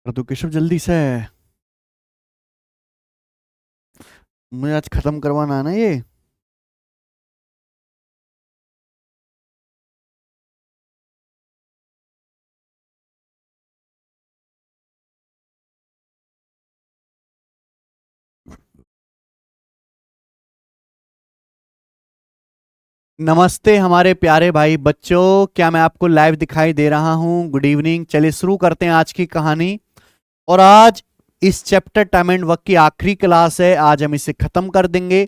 कर दो केशव जल्दी से। मुझे आज खत्म करवाना है ना ये। नमस्ते हमारे प्यारे भाई बच्चों, क्या मैं आपको लाइव दिखाई दे रहा हूं? Good evening. चलिए शुरू करते हैं आज की कहानी। और आज इस चैप्टर टाइम एंड वर्क की आखिरी क्लास है। आज हम इसे खत्म कर देंगे।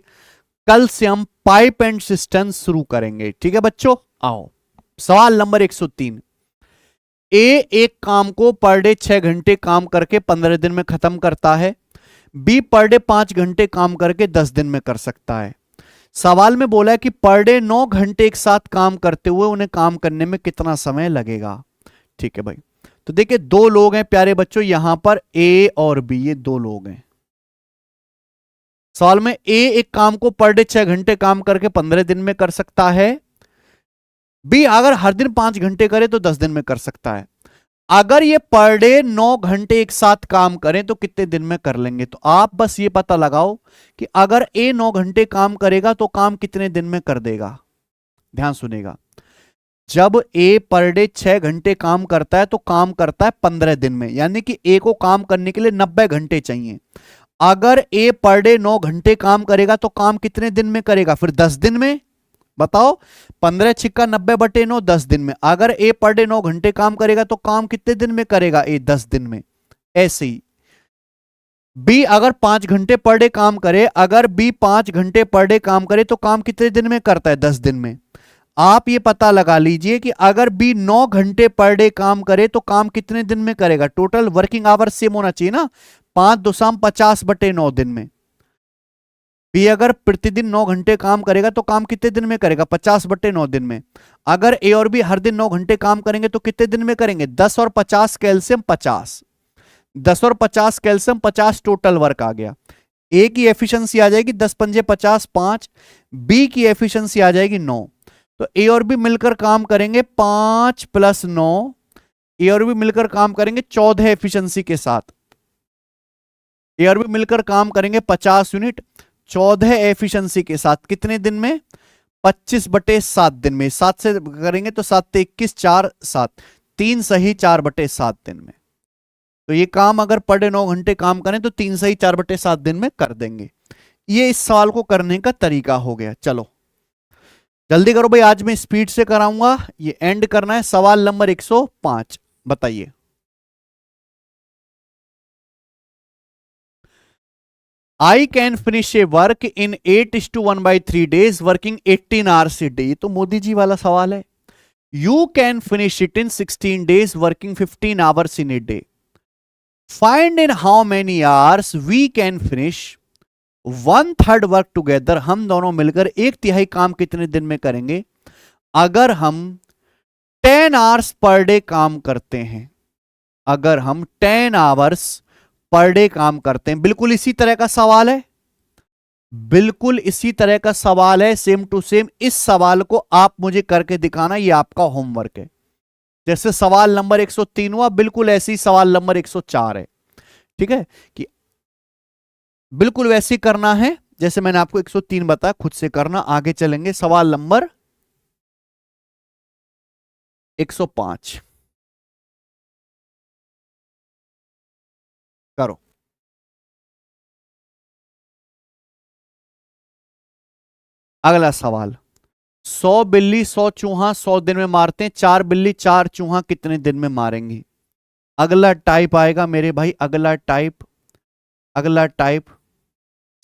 कल से हम पाइप एंड सिस्टम शुरू करेंगे। ठीक है बच्चों, आओ। सवाल नंबर 103। ए एक काम को पर डे 6 घंटे काम करके 15 दिन में खत्म करता है। बी पर डे 5 घंटे काम करके 10 दिन में कर सकता है। सवाल में बोला है कि पर डे 9 घंटे एक साथ काम करते हुए उन्हें काम करने में कितना समय लगेगा। ठीक है भाई, तो देखिए दो लोग हैं प्यारे बच्चों, यहां पर ए और बी, ये दो लोग हैं। सवाल में ए एक काम को पर डे 6 घंटे काम करके 15 दिन में कर सकता है। बी अगर हर दिन 5 घंटे करे तो 10 दिन में कर सकता है। अगर ये पर डे 9 घंटे एक साथ काम करें तो कितने दिन में कर लेंगे? तो आप बस ये पता लगाओ कि अगर ए 9 घंटे काम करेगा तो काम कितने दिन में कर देगा। ध्यान सुनेगा, जब ए पर डे 6 घंटे काम करता है तो काम करता है 15 दिन में, यानी कि ए को काम करने के लिए 90 घंटे चाहिए। अगर ए पर डे 9 घंटे काम करेगा तो काम कितने दिन में करेगा? फिर 10 दिन में। बताओ, 15 छिक्का 90 बटे 9, 10 दिन में। अगर ए पर डे 9 घंटे काम करेगा तो काम कितने दिन में करेगा? ए 10 दिन में। ऐसे ही बी अगर 5 घंटे पर डे काम करे, अगर बी 5 घंटे पर डे काम करे तो काम कितने दिन में करता है? 10 दिन में। आप ये पता लगा लीजिए कि अगर बी 9 घंटे पर डे काम करे तो काम कितने दिन में करेगा। टोटल वर्किंग आवर सेम होना चाहिए ना, 5 दुसाम 50 बटे 9 दिन में। बी अगर प्रतिदिन 9 घंटे काम करेगा तो काम कितने दिन में करेगा? 50 बटे 9 दिन में। अगर ए और बी हर दिन 9 घंटे काम करेंगे तो कितने दिन में करेंगे? 10 और 50 कैल्शियम 50, 10 और 50 कैल्शियम 50 टोटल वर्क आ गया। ए की एफिशिएंसी आ जाएगी 10 पंजे 50 5, बी की एफिशिएंसी आ जाएगी 9। तो ए और बी मिलकर काम करेंगे 5 + 9, ए और बी मिलकर काम करेंगे 14 एफिशिएंसी के साथ। ए और बी मिलकर काम करेंगे 50 यूनिट 14 एफिशिएंसी के साथ। कितने दिन में? 25 बटे 7 दिन में। 7 से करेंगे तो 7 × 21 4 7, 3 सही 4 बटे 7 दिन में। तो ये काम अगर पर डे 9 घंटे काम करें तो 3 सही 4 बटे 7 दिन में कर देंगे। ये इस सवाल को करने का तरीका हो गया। चलो जल्दी करो भाई, आज मैं स्पीड से कराऊंगा, ये एंड करना है। सवाल नंबर 105 बताइए। I can finish a work in 8:1/3 days working 18 hours a day। ये तो मोदी जी वाला सवाल है। You can finish it in 16 days working 15 hours in a day। Find in how many hours we can finish 1/3 work together। हम दोनों मिलकर 1/3 काम कितने दिन में करेंगे? अगर हम 10 आवर्स पर डे काम करते हैं, अगर हम 10 आवर्स पर डे काम करते हैं। बिल्कुल इसी तरह का सवाल है, बिल्कुल इसी तरह का सवाल है, सेम टू सेम। इस सवाल को आप मुझे करके दिखाना, ये आपका होमवर्क है। जैसे सवाल नंबर 103 हुआ, बिल्कुल ऐसे ही सवाल नंबर 104 है। ठीक है, कि बिल्कुल वैसे ही करना है जैसे मैंने आपको 103 बताया, खुद से करना। आगे चलेंगे, सवाल नंबर 105 करो। अगला सवाल, 100 बिल्ली 100 चूहा 100 दिन में मारते हैं, 4 बिल्ली 4 चूहा कितने दिन में मारेंगी? अगला टाइप आएगा मेरे भाई, अगला टाइप, अगला टाइप।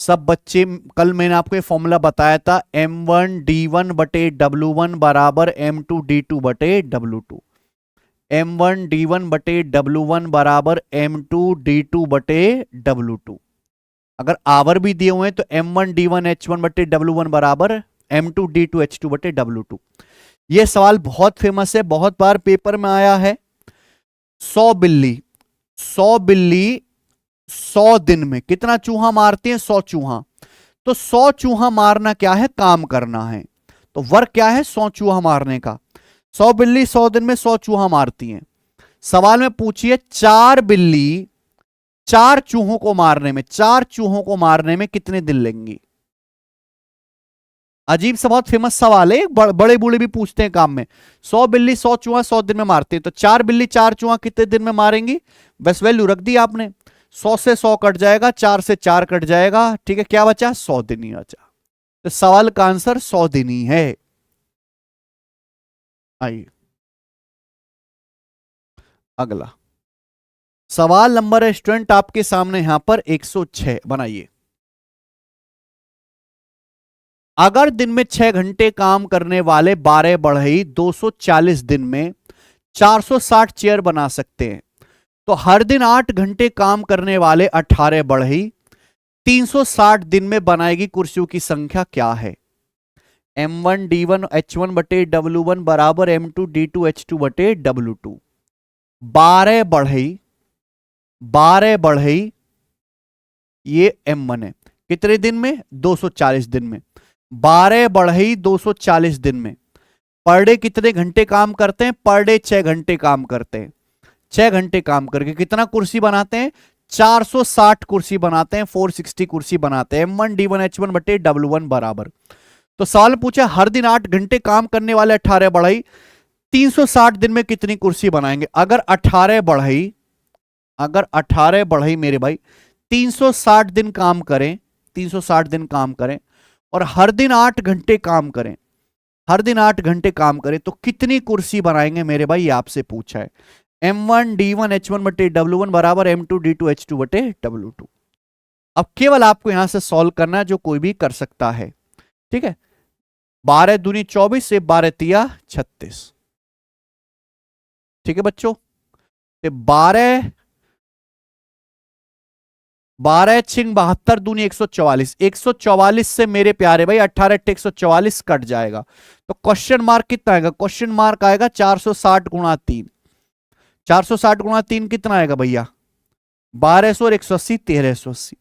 सब बच्चे, कल मैंने आपको ये फॉर्मूला बताया था, M1D1 बटे W1 बराबर M2D2 बटे W2। M1D1 बटे W1 बराबर M2D2 बटे W2। अगर आवर भी दिए हुए हैं तो M1D1H1 बटे W1 बराबर M2D2H2 बटे W2। ये सवाल बहुत फेमस है, बहुत बार पेपर में आया है। 100 बिल्ली 100 बिल्ली 100 दिन में कितना चूहा मारती है? 100 चूहा। तो 100 चूहा मारना क्या है? काम करना है। तो वर्क क्या है? 100 चूहा मारने का। 100 बिल्ली 100 दिन में 100 चूहा मारती हैं। सवाल में पूछिए 4 बिल्ली 4 चूहों को मारने में, 4 चूहों को मारने में कितने दिन लेंगी? अजीब सा बहुत फेमस सवाल है, बड़े बूढ़े भी पूछते हैं काम में। 100 बिल्ली 100 चूहा 100 दिन में मारते हैं, तो 4 बिल्ली 4 चूहा कितने दिन में मारेंगी? बस वैल्यू रख दी आपने, 100 से 100 कट जाएगा, 4 से 4 कट जाएगा, ठीक है, क्या बचा? 100 दिन ही बचा। तो सवाल का आंसर 100 दिन ही है। आइए अगला सवाल नंबर है स्टूडेंट आपके सामने यहां पर 106 बनाइए। अगर दिन में 6 घंटे काम करने वाले 12 बढ़ई 240 दिन में 460 चेयर बना सकते हैं, तो हर दिन 8 घंटे काम करने वाले 18 बढ़ई 360 दिन में बनाएगी कुर्सियों की संख्या क्या है? M1 D1 H1 बटे W1 बराबर M2 D2 H2 बटे W2। 12 बढ़ई ये M1 है, कितने दिन में? 240 दिन में। 12 बढ़ई 240 दिन में पर डे कितने घंटे काम करते हैं? पर डे 6 घंटे काम करते हैं। 6 घंटे काम करके कितना कुर्सी बनाते हैं? 460 कुर्सी बनाते हैं, 460 कुर्सी बनाते हैं। M1 D1 H1 बटे W1 बराबर। तो सवाल पूछा हर दिन 8 घंटे काम करने वाले 18 बढ़ई 360 दिन में कितनी कुर्सी बनाएंगे? अगर 18 बढ़ई मेरे भाई 360 दिन काम करें, 360 दिन काम करें और हर दिन 8 घंटे काम करें, हर दिन 8 घंटे काम करें, तो कितनी कुर्सी बनाएंगे मेरे भाई? आपसे पूछा है। M1 D1 H1 बटे W1 बराबर M2 D2 H2 बटे W2। अब केवल आपको यहां से सॉल्व करना है, जो कोई भी कर सकता है, ठीक है। 12 दूनी 24 से 12 तिया 36, ठीक है बच्चों। 12 छिंग 72 दूनी 144, 144 से मेरे प्यारे भाई 18 144 कट जाएगा, तो क्वेश्चन मार्क कितना आएगा? क्वेश्चन मार्क आएगा 460 गुणा 3। 460 गुणा 3 कितना आएगा भैया? 1200 और 180 1380।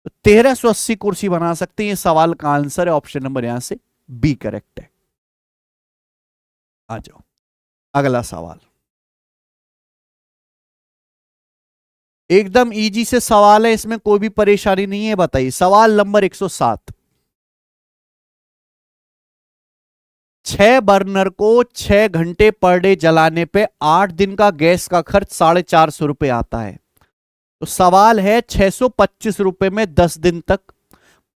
तो 1380 कुर्सी बना सकते हैं। ये सवाल का आंसर है, ऑप्शन नंबर यहां से बी करेक्ट है। आ जाओ अगला सवाल, एकदम इजी से सवाल है, इसमें कोई भी परेशानी नहीं है। बताइए सवाल नंबर 107। 6 बर्नर को 6 घंटे पर डे जलाने पे 8 दिन का गैस का खर्च 450 रुपए आता है। तो सवाल है 625 रुपए में 10 दिन तक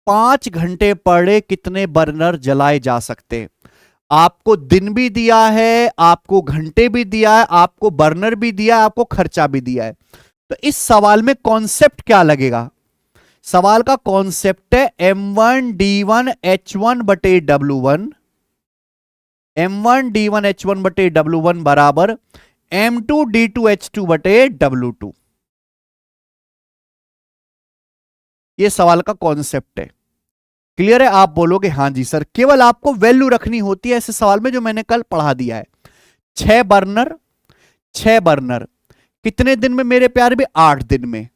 5 घंटे पर डे कितने बर्नर जलाए जा सकते हैं? आपको दिन भी दिया है, आपको घंटे भी दिया है, आपको बर्नर भी दिया है, आपको खर्चा भी दिया है। तो इस सवाल में कॉन्सेप्ट क्या लगेगा? सवाल का कॉन्सेप्ट है M1 D1 H1 बटे W1, M1 D1 H1 बटे W1 बराबर M2 D2 H2 बटे W2। ये सवाल का कॉन्सेप्ट है। क्लियर है? आप बोलोगे हां जी सर। केवल आपको वैल्यू रखनी होती है ऐसे सवाल में, जो मैंने कल पढ़ा दिया है। 6 बर्नर कितने दिन में मेरे प्यारे भी? 8 दिन में।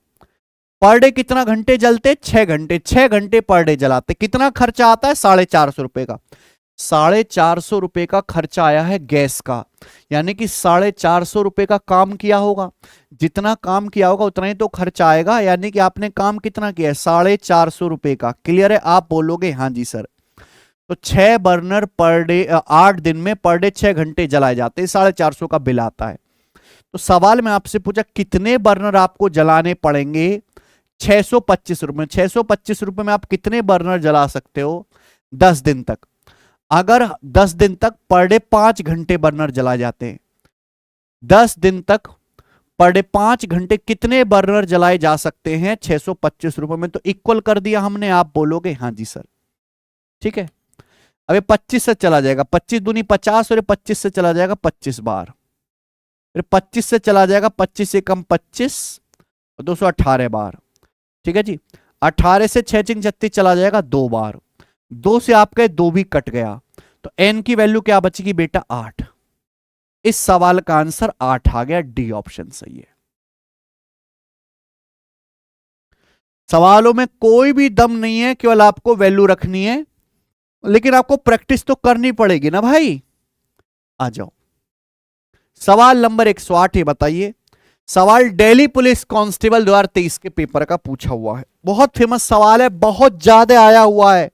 पर डे कितना घंटे जलते? 6 घंटे। 6 घंटे पर डे जलाते। कितना खर्चा आता है? 450 रुपए का। 450 रुपए का खर्चा आया है गैस का, यानी कि 450 रुपए का काम किया होगा। जितना काम किया होगा उतना ही तो खर्चा आएगा, यानी कि आपने काम कितना किया है? 450 रुपए का। क्लियर है? आप बोलोगे हां जी सर। तो 6 बर्नर पर डे 8 दिन में पर डे 6 घंटे जलाए जाते हैं, 450 का बिल आता है। तो सवाल में आपसे पूछा कितने बर्नर आपको जलाने पड़ेंगे? 625 रुपए। 625 रुपए में आप कितने बर्नर जला सकते हो 10 दिन तक? अगर 10 दिन तक पर डे 5 घंटे बर्नर जलाए जाते हैं, 10 दिन तक पर डे 5 घंटे कितने बर्नर जलाए जा सकते हैं 625 रुपए में? तो इक्वल कर दिया हमने। आप बोलोगे हां जी सर, ठीक है। अब 25 से चला जाएगा, 25 दूनी 50 और 25 से चला जाएगा 25 बार, फिर 25 से चला जाएगा 25 से कम 25 और 218 बार, ठीक है जी। 18 से 6 चिंग 36 चला जाएगा 2 बार, 2 से आपके 2 भी कट गया, तो n की वैल्यू क्या बचेगी बेटा? 8। इस सवाल का आंसर 8 आ गया, डी ऑप्शन सही है। सवालों में कोई भी दम नहीं है, केवल आपको वैल्यू रखनी है, लेकिन आपको प्रैक्टिस तो करनी पड़ेगी ना भाई। आ जाओ सवाल नंबर 108 ये बताइए। सवाल दिल्ली पुलिस कांस्टेबल 2023 के पेपर का पूछा हुआ है, बहुत फेमस सवाल है, बहुत ज्यादा आया हुआ है।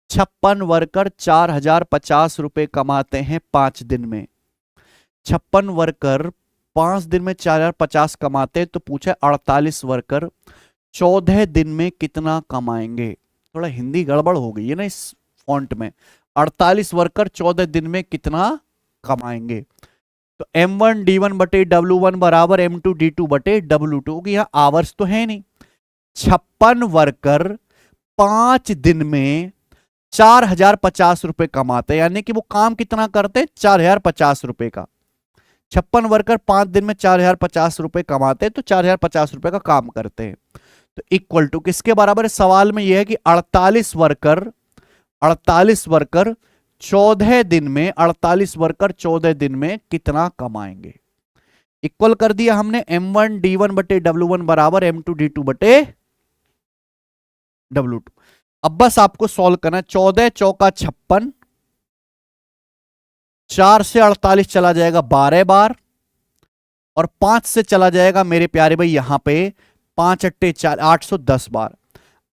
56 वर्कर 4050 रुपए कमाते हैं 5 दिन में। 56 वर्कर 5 दिन में 4050 कमाते हैं, तो पूछा 48 वर्कर 14 दिन में कितना कमाएंगे। थोड़ा हिंदी गड़बड़ हो गई है ना इस फॉन्ट में। 48 वर्कर 14 दिन में कितना कमाएंगे। तो M1 D1 बटे W1 बराबर M2 D2 बटे W2, क्योंकि यहां आवर्स तो है नहीं। 56 वर्कर 5 दिन में 4050 रुपए कमाते हैं, यानी कि वो काम कितना करते हैं, 4050 रुपए का। 56 वर्कर 5 दिन में 4050 रुपए कमाते हैं, तो 4050 रुपए का काम करते हैं। तो इक्वल टू किसके बराबर है, सवाल में यह है कि 48 वर्कर 14 दिन में 48 वर्कर 14 दिन में कितना कमाएंगे। इक्वल कर दिया हमने। M1 D1 बटे W1 बराबर M2 D2 बटे W2। अब बस आपको सॉल्व करना है। 14 चौका 56, 4 से 48 चला जाएगा 12 बार, और 5 से चला जाएगा मेरे प्यारे भाई यहां पे 5 अट्टे 4, 810 बार।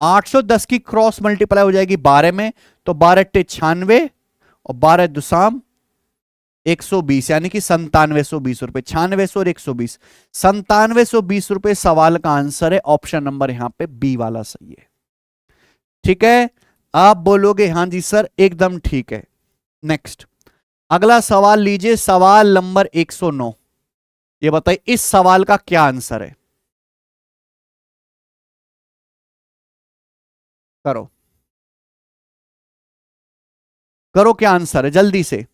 810 की क्रॉस मल्टीप्लाई हो जाएगी 12 में, तो 12 अट्टे 96 और 12 दुसाम 120, यानी कि 9720 रुपए। 9600 और 120, 9720 रुपए सवाल का आंसर है। ऑप्शन नंबर यहां पे बी वाला सही है। ठीक है, आप बोलोगे हां जी सर एकदम ठीक है। नेक्स्ट अगला सवाल लीजिए, सवाल नंबर 109। ये बताइए इस सवाल का क्या आंसर है। करो करो, क्या आंसर है जल्दी से।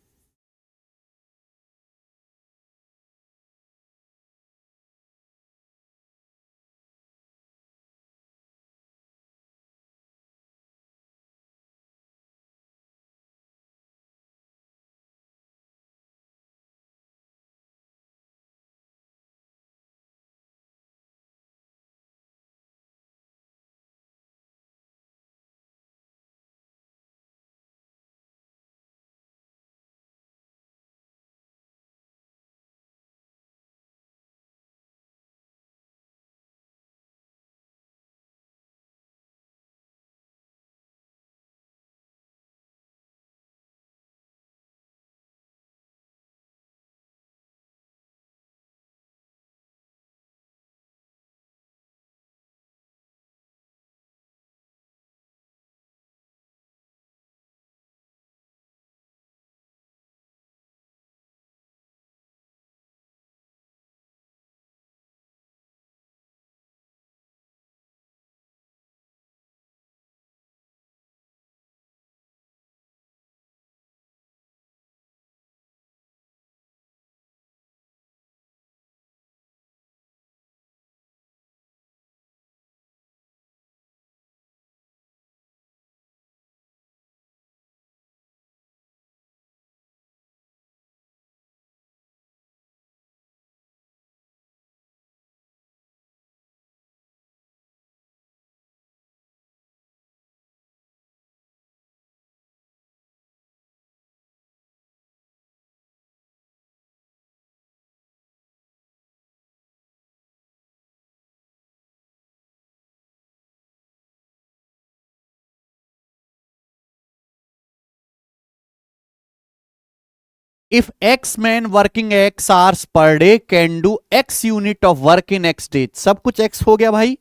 If X man working X hours per day can do X unit of work in X days, सब कुछ X हो गया भाई।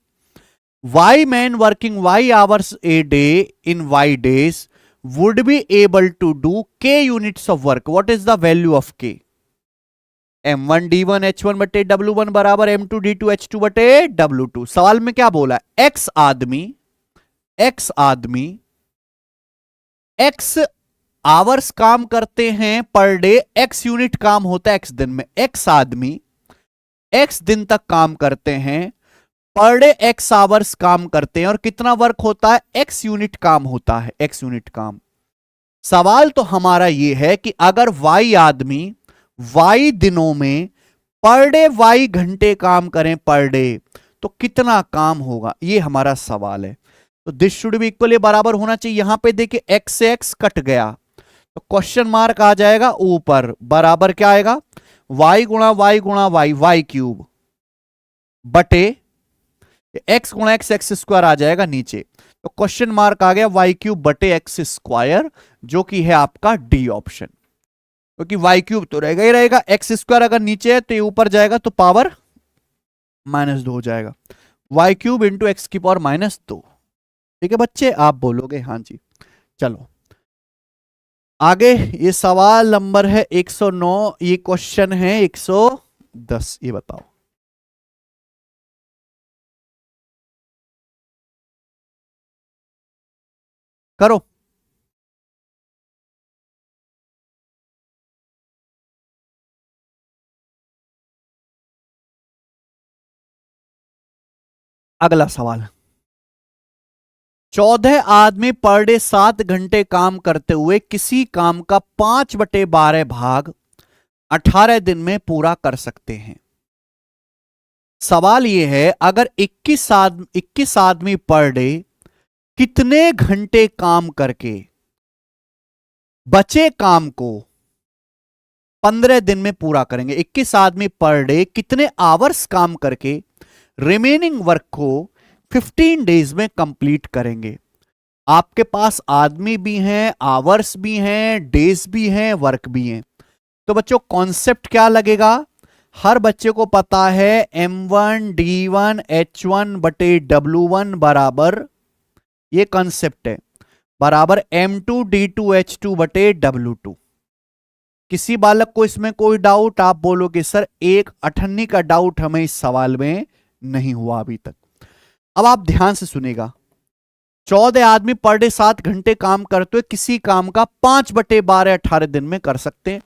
Y man working Y hours a day in Y days would be able to do K units of work. What is the value of K? M1 D1 H1 बटे W1 बराबर M2 D2 H2 बटे W2। सवाल में क्या बोला, X आदमी X hours काम करते हैं पर डे, X यूनिट काम होता है X दिन में। X आदमी X दिन तक काम करते हैं, पर डे X आवर्स काम करते हैं, और कितना वर्क होता है, X यूनिट काम होता है, X यूनिट काम। सवाल तो हमारा यह है कि अगर Y आदमी Y दिनों में पर डे Y घंटे काम करें पर डे, तो कितना काम होगा, ये हमारा सवाल है। तो दिस शुड बी इक्वल, बराबर होना चाहिए। यहां पे देखिए X से X कट गया, तो क्वेश्चन मार्क आ जाएगा ऊपर, बराबर क्या आएगा, वाई गुणा वाई वाई क्यूब बटे एक्स गुणा एक्स स्क्वायर आ जाएगा नीचे, तो क्वेश्चन मार्क आ गया वाई क्यूब बटे एक्स स्क्वायर, जो कि है आपका डी ऑप्शन, क्योंकि वाई क्यूब तो रहेगा ही रहेगा, एक्स स्क्वायर अगर नीचे है तो ये ऊपर जाएगा तो पावर -2 हो जाएगा, वाई क्यूब इंटू एक्स की पावर -2। ठीक है बच्चे, आप बोलोगे हाँ जी। चलो आगे, ये सवाल नंबर है 109, ये क्वेश्चन है 110, ये बताओ। करो। अगला सवाल, 14 आदमी पर डे 7 घंटे काम करते हुए किसी काम का 5/12 भाग 18 दिन में पूरा कर सकते हैं। सवाल यह है, अगर 21 आदमी पर डे कितने घंटे काम करके बचे काम को 15 दिन में पूरा करेंगे। 21 आदमी पर डे कितने आवर्स काम करके रिमेनिंग वर्क को 15 डेज में कंप्लीट करेंगे। आपके पास आदमी भी हैं, आवर्स भी हैं, डेज भी हैं, वर्क भी हैं। तो बच्चों कॉन्सेप्ट क्या लगेगा, हर बच्चे को पता है M1 D1 H1 बटे W1 बराबर, ये कॉन्सेप्ट है, बराबर M2 D2 H2 बटे W2। किसी बालक को इसमें कोई डाउट, आप बोलोगे सर एक अठन्नी का डाउट हमें इस सवाल में नहीं हुआ अभी तक। अब आप ध्यान से सुनेगा, 14 आदमी पर डे 7 घंटे काम करते हुए किसी काम का 5/12 18 दिन में कर सकते हैं।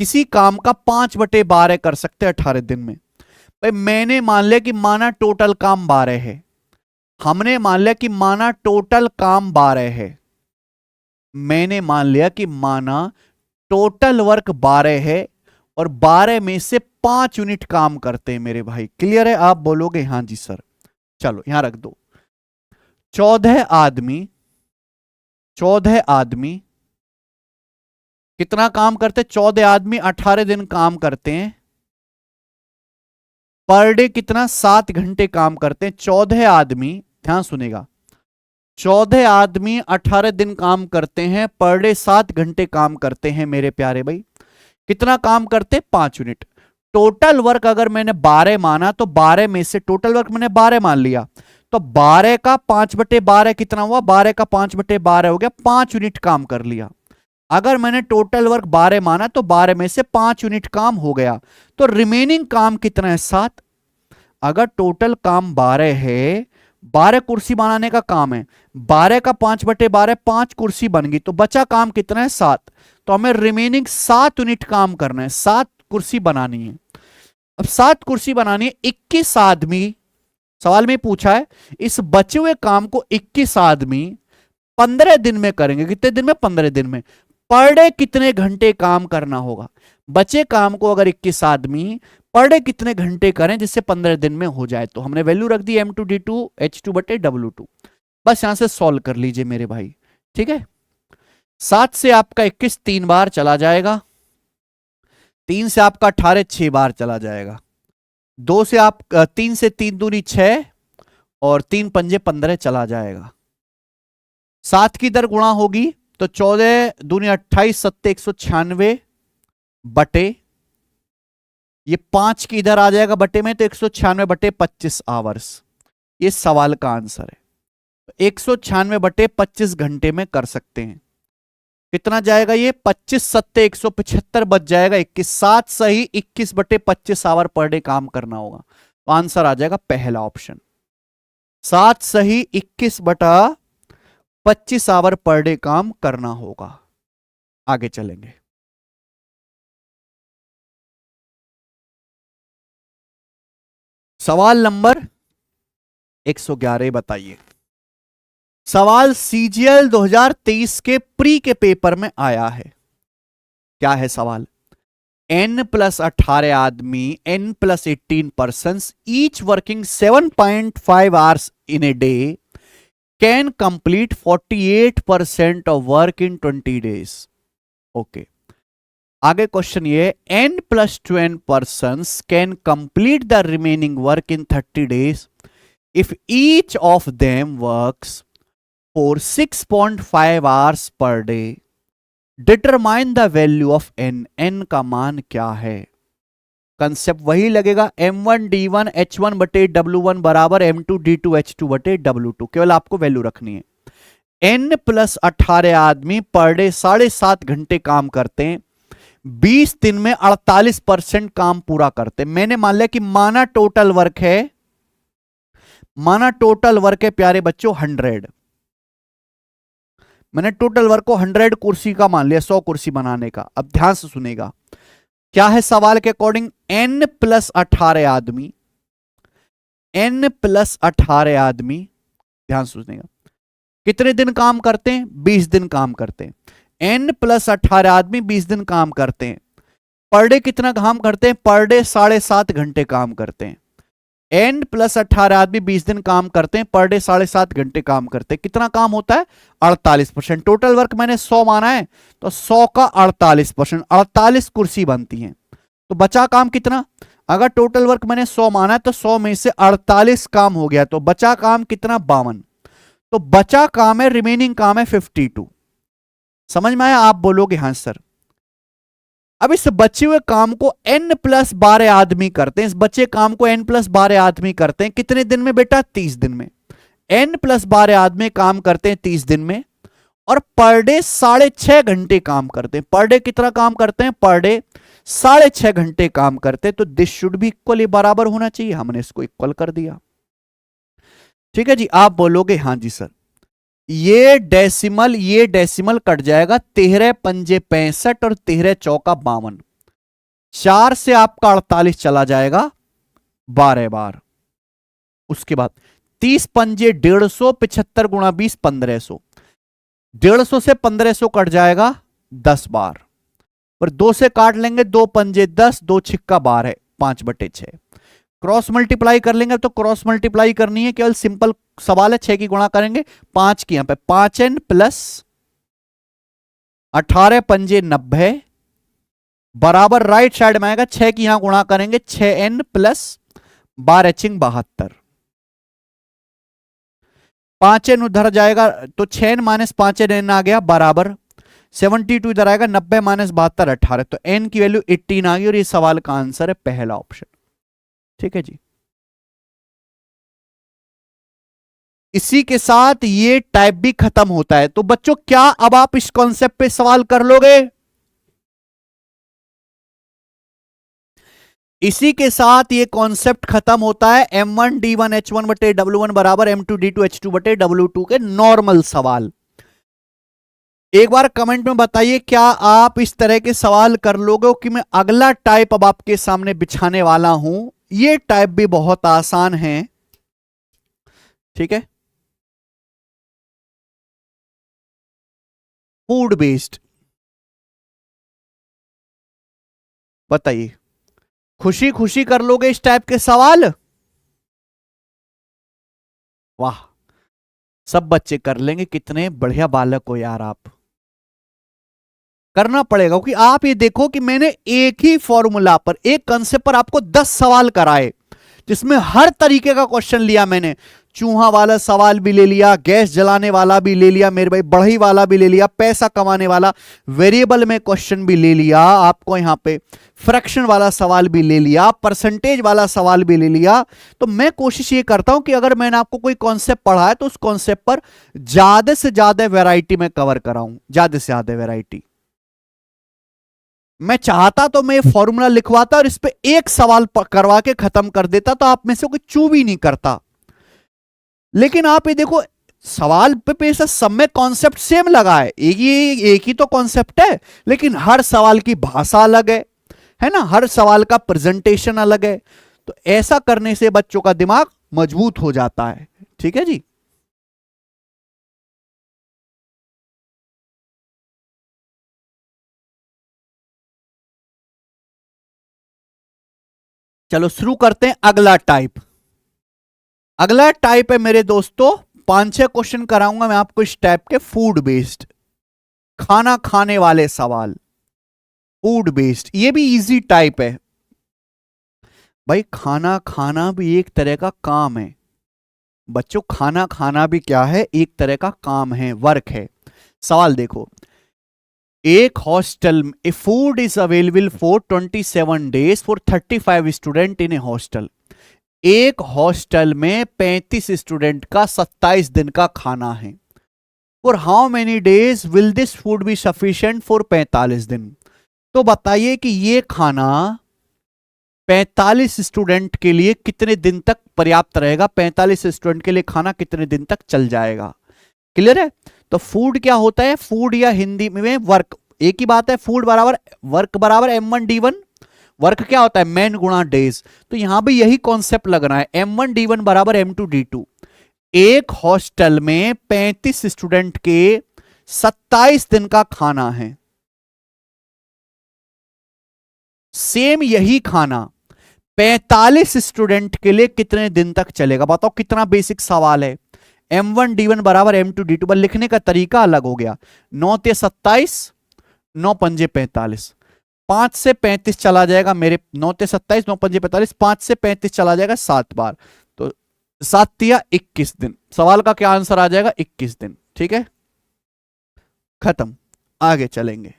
किसी काम का 5/12 कर सकते हैं 18 दिन में। भाई मैंने मान लिया कि माना टोटल काम 12 है, हमने मान लिया कि माना टोटल काम 12 है, मैंने मान लिया कि माना टोटल वर्क 12 है और 12 में से 5 यूनिट काम करते हैं मेरे भाई। क्लियर है, आप बोलोगे हाँ जी सर। चलो यहां रख दो, 14 आदमी कितना काम करते, 14 आदमी 18 दिन काम करते हैं, पर डे कितना 7 घंटे काम करते हैं। 14 आदमी, ध्यान सुनेगा, 14 आदमी 18 दिन काम करते हैं, पर डे 7 घंटे काम करते हैं मेरे प्यारे भाई। कितना काम करते, 5 यूनिट। टोटल वर्क अगर मैंने 12 माना तो 12 में से टोटल वर्क मैंने 12 मान लिया, तो 12 का 5/12 कितना हुआ, 12 का 5/12 हो गया, 5 यूनिट काम कर लिया। अगर मैंने टोटल वर्क 12 माना तो 12 में से 5 यूनिट काम हो गया, तो रिमेनिंग काम कितना है, 7। अगर टोटल काम 12 है, 12 कुर्सी बनाने का काम है, 12 का 5/12 5 कुर्सी बन गई, तो बचा काम कितना है, 7। तो हमें रिमेनिंग 7 यूनिट काम करना है, 7 कुर्सी बनानी है। अब 7 कुर्सी बनानी है, 21 आदमी, सवाल में पूछा है इस बचे हुए काम को 21 आदमी 15 दिन में करेंगे। कितने दिन में, 15 दिन में। पर डे कितने घंटे काम करना होगा, बचे काम को अगर 21 आदमी पर डे कितने घंटे करें जिससे 15 दिन में हो जाए, तो हमने वैल्यू रख दी M2 D2 H2 बटे W2। बस यहां से सॉल्व कर लीजिए मेरे भाई, ठीक है। 7 से आपका 21 3 बार चला जाएगा, 3 से आपका 18 6 बार चला जाएगा, 2 से आप 3 से 3 दूनी 6 और 3 पंजे 15 चला जाएगा। 7 की दर गुणा होगी तो 14 दूनी 28 सत्ते 196 बटे, ये 5 की इधर आ जाएगा बटे में, तो 196 बटे 25 आवर्स। ये सवाल का आंसर है। 196 बटे 25 घंटे में कर सकते हैं। कितना जाएगा ये, 25 सत्ते 175 बच जाएगा 21। 7 सही 21 बटे 25 आवर पर डे काम करना होगा, तो आंसर आ जाएगा पहला ऑप्शन। 7 सही 21 बटा 25 आवर पर डे काम करना होगा। आगे चलेंगे, सवाल नंबर 111 बताइए। सवाल CGL 2023 के प्री के पेपर में आया है। क्या है सवाल, N+18 आदमी, N+18 persons each working 7.5 hours in a day can complete 48% of work in 20 days. Okay. आगे क्वेश्चन ये, n+2n persons can complete the remaining work in 30 days if each of them works for 6.5 hours per day. Determine the value of n. n का मान क्या है? Concept वही लगेगा, m1d1h1 बटे w1 बराबर m2d2h2 बटे w2, केवल आपको वैल्यू रखनी है। n+18 आदमी पर डे 7.5 घंटे काम करते हैं, 20 दिन में 48% काम पूरा करते हैं। मैंने मान लिया कि माना टोटल वर्क है प्यारे बच्चों 100। मैंने टोटल वर्क को 100 कुर्सी का मान लिया, 100 कुर्सी बनाने का। अब ध्यान से सुनेगा, क्या है सवाल के अकॉर्डिंग, n+18 आदमी, n+18 आदमी, ध्यान से सुनेगा, कितने दिन काम करते हैं? 20 दिन काम करते हैं। n+18 आदमी 20 दिन काम करते हैं, पर डे कितना काम करते हैं? पर डे 7.5 घंटे काम करते हैं। n+18 आदमी 20 दिन काम करते हैं, पर डे 7.5 घंटे काम करते हैं। कितना काम होता है? 48%। टोटल वर्क मैंने 100 माना है, तो 100 का 48%, 48 कुर्सी बनती हैं। तो बचा काम कितना? अगर टोटल वर्क मैंने 100 माना है, तो 100 में से 48 काम हो गया, तो बचा काम कितना? 52। तो बचा काम है, रिमेनिंग काम है 52। समझ में आया? आप बोलोगे हाँ सर। अब इस बचे हुए काम को n+12 आदमी करते हैं, इस बचे काम को n+12 आदमी करते हैं कितने दिन में बेटा? 30 दिन में। n+12 आदमी काम करते हैं 30 दिन में, और पर डे 6.5 घंटे काम करते हैं। पर डे कितना काम करते हैं? पर डे 6.5 घंटे काम करते हैं। तो दिस शुड भी इक्वली बराबर होना चाहिए, हमने इसको इक्वल कर दिया। ठीक है जी, आप बोलोगे हाँ जी सर। ये डेसिमल कट जाएगा, 13 पंजे 65 और 13 चौका 52, 4 से आपका 48 चला जाएगा 12 बार। उसके बाद 30 पंजे 150, 75 गुणा 20 1500, 150 से 1500 कट जाएगा 10 बार, और 2 से काट लेंगे, 2 पंजे 10, 2 छिक्का 12, 5/6। क्रॉस मल्टीप्लाई कर लेंगे, तो क्रॉस मल्टीप्लाई करनी है, केवल सिंपल सवाल है, 6 की गुणा करेंगे 5 की, यहां पे 5n प्लस 18 पंजे 90 बराबर राइट साइड में आएगा, 6 की यहां गुणा करेंगे 6n प्लस 12 चिंग 72, 5n उधर जाएगा तो 6n माइनस 5n आ गया बराबर 72, इधर आएगा 90 माइनस 72 18, तो n की वैल्यू 18 आ गई, और ये सवाल का आंसर है पहला ऑप्शन। ठीक है जी। इसी के साथ ये टाइप भी खत्म होता है। तो बच्चों क्या अब आप इस कॉन्सेप्ट पे सवाल कर लोगे? इसी के साथ ये कॉन्सेप्ट खत्म होता है। m1d1h1 बटे w1 बराबर m2d2h2 बटे w2 के नॉर्मल सवाल। एक बार कमेंट में बताइए, क्या आप इस तरह के सवाल कर लोगे? कि मैं अगला टाइप अब आपके सामने बिछाने वाला हूं, ये टाइप भी बहुत आसान है। ठीक है, फूड बेस्ड। बताइए, खुशी खुशी कर लोगे इस टाइप के सवाल? वाह, सब बच्चे कर लेंगे, कितने बढ़िया बालक हो यार आप। करना पड़ेगा, क्योंकि आप ये देखो कि मैंने एक ही फॉर्मूला पर, एक कंसेप्ट पर आपको 10 सवाल कराए, जिसमें हर तरीके का क्वेश्चन लिया मैंने। चूहा वाला सवाल भी ले लिया, गैस जलाने वाला भी ले लिया मेरे भाई, बढ़ई वाला भी ले लिया, पैसा कमाने वाला, वेरिएबल में क्वेश्चन भी ले लिया, आपको यहां पे फ्रैक्शन वाला सवाल भी ले लिया, परसेंटेज वाला सवाल भी ले लिया। तो मैं कोशिश ये करता हूं कि अगर मैंने आपको कोई कॉन्सेप्ट पढ़ा है, तो उस कॉन्सेप्ट पर ज्यादा से ज्यादा वैरायटी में कवर कराऊं, ज्यादा से ज्यादा वैरायटी। मैं चाहता तो मैं फॉर्मूला लिखवाता और इस पे एक सवाल करवा के खत्म कर देता, तो आप में से कोई चू भी नहीं करता। लेकिन आप ये देखो, सवाल पे सब में कॉन्सेप्ट सेम लगा है, एक ही तो कॉन्सेप्ट है, लेकिन हर सवाल की भाषा अलग है ना, हर सवाल का प्रेजेंटेशन अलग है। तो ऐसा करने से बच्चों का दिमाग मजबूत हो जाता है। ठीक है जी। चलो शुरू करते हैं अगला टाइप। अगला टाइप है मेरे दोस्तों, 5-6 क्वेश्चन कराऊंगा मैं आपको इस टाइप के, फूड बेस्ड, खाना खाने वाले सवाल। फूड बेस्ड, ये भी इजी टाइप है भाई। खाना खाना भी एक तरह का काम है बच्चों, खाना खाना भी क्या है, एक तरह का काम है, वर्क है। सवाल देखो, एक हॉस्टल में food is available for 27 days for 35 student in A hostel. एक हॉस्टल में 35 स्टूडेंट का 27 दिन का खाना है। For how many days will this food be sufficient for 45 दिन। तो बताइए कि ये खाना 45 स्टूडेंट के लिए कितने दिन तक पर्याप्त रहेगा, 45 स्टूडेंट के लिए खाना कितने दिन तक चल जाएगा। क्लियर है। तो फूड क्या होता है, फूड या हिंदी में वर्क, एक ही बात है। फूड बराबर वर्क बराबर M1D1। वर्क क्या होता है, मैन गुणा डेज। तो यहां भी यही कॉन्सेप्ट लगना है, M1D1 बराबर M2D2। एक हॉस्टल में 35 स्टूडेंट के 27 दिन का खाना है। सेम यही खाना 45 स्टूडेंट के लिए कितने दिन तक चलेगा, बताओ कितना बेसिक सवाल है। M1D1 बराबर M2D2, पर लिखने का तरीका अलग हो गया। 9 ते 27, 9 पंजे 45, 5 से 35 चला जाएगा मेरे, 9 ते 27, 9 पंजे 45, 5 से 35 चला जाएगा 7 बार, तो 7 तिया 21 दिन। सवाल का क्या आंसर आ जाएगा, 21 दिन। ठीक है, खत्म। आगे चलेंगे।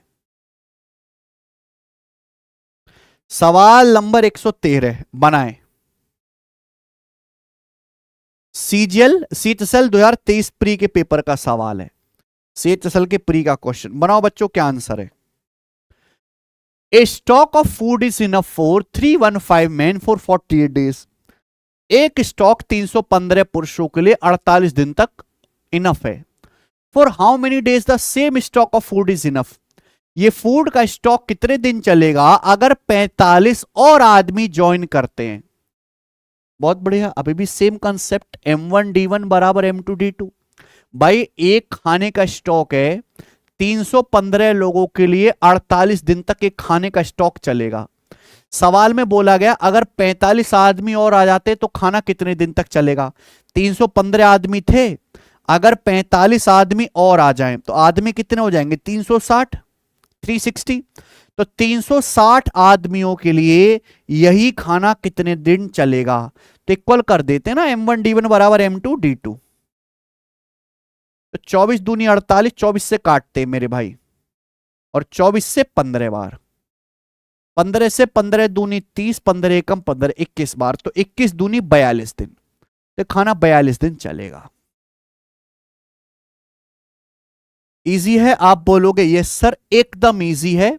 सवाल नंबर 113 बनाए। सीएचएसएल 2023 प्री के पेपर का सवाल है। सीएचएसएल के प्री का क्वेश्चन बनाओ बच्चों, क्या आंसर है। A stock of food is enough for 315 man for 48 days. एक स्टॉक 315 पुरुषों के लिए 48 दिन तक इनफ है। For how many days the same stock of food is enough. ये फूड का स्टॉक कितने दिन चलेगा अगर 45 और आदमी ज्वाइन करते हैं। बहुत बढ़िया, अभी भी सेम कंसेप्ट, M1D1 बराबर M2D2। भाई एक खाने का स्टॉक है, 315 लोगों के लिए 48 दिन तक एक खाने का स्टॉक चलेगा। सवाल में बोला गया अगर 45 आदमी और आ जाते तो खाना कितने दिन तक चलेगा। 315 आदमी थे, अगर 45 आदमी और आ जाएं तो आदमी कितने हो जाएंगे, 360, 360। तो 360 आदमियों के लिए यही खाना कितने दिन चलेगा। तो इक्वल कर देते हैं ना, M1D1 बराबर M2D2। तो 24 दूनी 48, 24 से काटते हैं मेरे भाई, और 24 से 15 बार, 15 से 15 दूनी 30, 15 एकम 15, 21 बार, तो 21 दूनी 42 दिन। तो खाना 42 दिन चलेगा। इजी है, आप बोलोगे यस सर एकदम इजी है।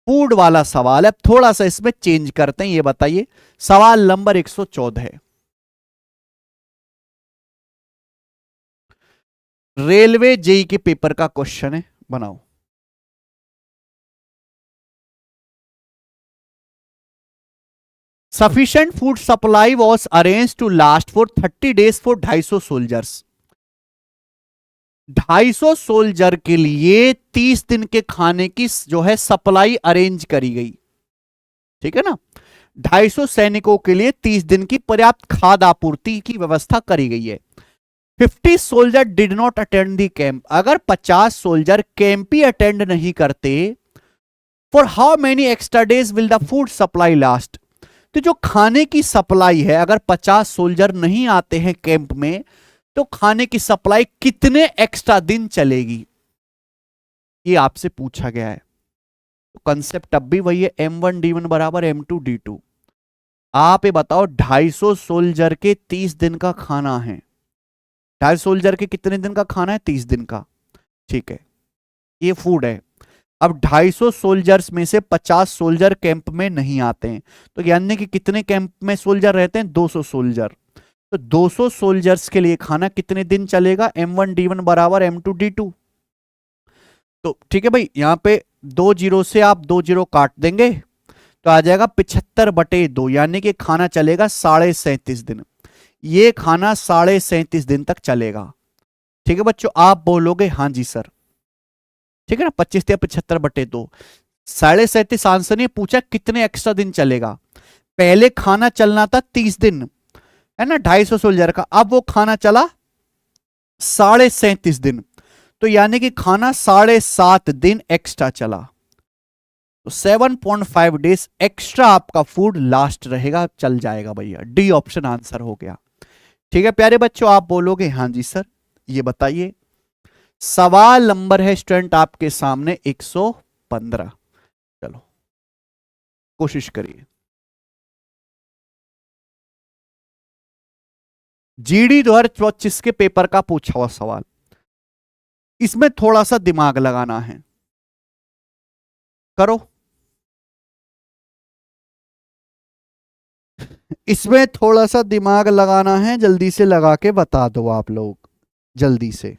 फूड वाला सवाल है, थोड़ा सा इसमें चेंज करते हैं। ये बताइए, सवाल नंबर 114 है, रेलवे जेई के पेपर का क्वेश्चन है, बनाओ। Sufficient food supply was arrange to last for 30 days for 250 soldiers. 250 soldier के लिए 30 दिन के खाने की जो है सप्लाई अरेंज करी गई। ठीक है ना, 250 सैनिकों के लिए 30 दिन की पर्याप्त खाद्य आपूर्ति की व्यवस्था करी गई है। 50 soldier did not attend the camp. अगर 50 सोल्जर कैंप ही अटेंड नहीं करते, for how many extra days will the food supply last. तो जो खाने की सप्लाई है, अगर 50 सोल्जर नहीं आते हैं कैंप में, तो खाने की सप्लाई कितने एक्स्ट्रा दिन चलेगी, ये आपसे पूछा गया है। तो कंसेप्ट अब भी वही है, M1D1 बराबर M2D2। आप ये बताओ, 250 सोल्जर के 30 दिन का खाना है। 250 सोल्जर के कितने दिन का खाना है, 30 दिन का। ठीक है, ये फूड है। अब 250 सोल्जर्स में से 50 सोल्जर कैंप में नहीं आते हैं, तो यानी कि कितने कैंप में सोल्जर रहते हैं, 200 सोल्जर। तो 200 सोल्जर्स के लिए खाना कितने दिन चलेगा, M1D1 बराबर M2D2। तो ठीक है भाई, यहां पे 2 जीरो से आप 2 जीरो काट देंगे तो आ जाएगा 75/2, यानी कि खाना चलेगा 37.5 दिन। ये खाना 37.5 दिन तक चलेगा। ठीक है बच्चों, आप बोलोगे हाँ जी सर। ठीक है ना, 25 या 75/2, 37.5 आंसर नहीं पूछा कितने एक्स्ट्रा दिन चलेगा। पहले खाना चलना था 30 दिन, है ना, 250 सोल्जर का, अब वो खाना चला 37.5 दिन, तो यानी कि खाना 7.5 दिन एक्स्ट्रा चला। तो 7.5 डेज एक्स्ट्रा आपका फूड लास्ट रहेगा, चल जाएगा भैया। डी ऑप्शन आंसर हो गया। ठीक है प्यारे बच्चों, आप बोलोगे हाँ जी सर। ये बताइए, सवाल नंबर है स्टूडेंट आपके सामने 115। चलो कोशिश करिए। जीडी 2025 के पेपर का पूछा हुआ सवाल, इसमें थोड़ा सा दिमाग लगाना है, करो। इसमें थोड़ा सा दिमाग लगाना है, जल्दी से लगा के बता दो आप लोग, जल्दी से।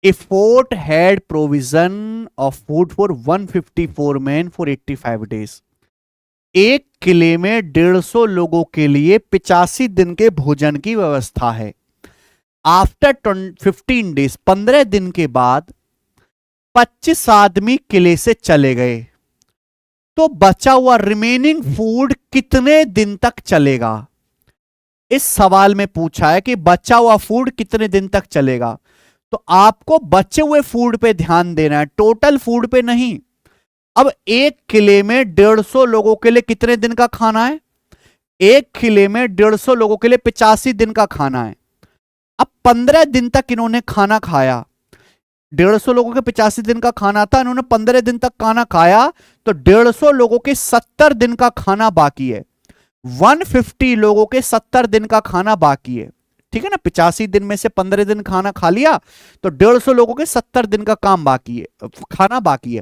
A fort had provision of food for 154 men for 85 days. एक किले में 150 लोगों के लिए 85 दिन के भोजन की व्यवस्था है। आफ्टर 15 डेज, 15 दिन के बाद 25 आदमी किले से चले गए, तो बचा हुआ रिमेनिंग फूड कितने दिन तक चलेगा? इस सवाल में पूछा है कि बचा हुआ फूड कितने दिन तक चलेगा। तो आपको बचे हुए फूड पे ध्यान देना है, टोटल फूड पे नहीं। अब एक किले में 150 लोगों के लिए कितने दिन का खाना है? एक किले में 150 लोगों के लिए 85 दिन का खाना है। अब 15 दिन तक इन्होंने खाना खाया, 150 लोगों के 85 दिन का खाना था, इन्होंने 15 दिन तक खाना खाया, तो 150 लोगों के 70 दिन का खाना बाकी है। 150 लोगों के 70 दिन का खाना बाकी है। ठीक है ना, 85 दिन में से 15 दिन खाना खा लिया, तो 150 लोगों के 70 दिन का काम बाकी है, खाना बाकी है।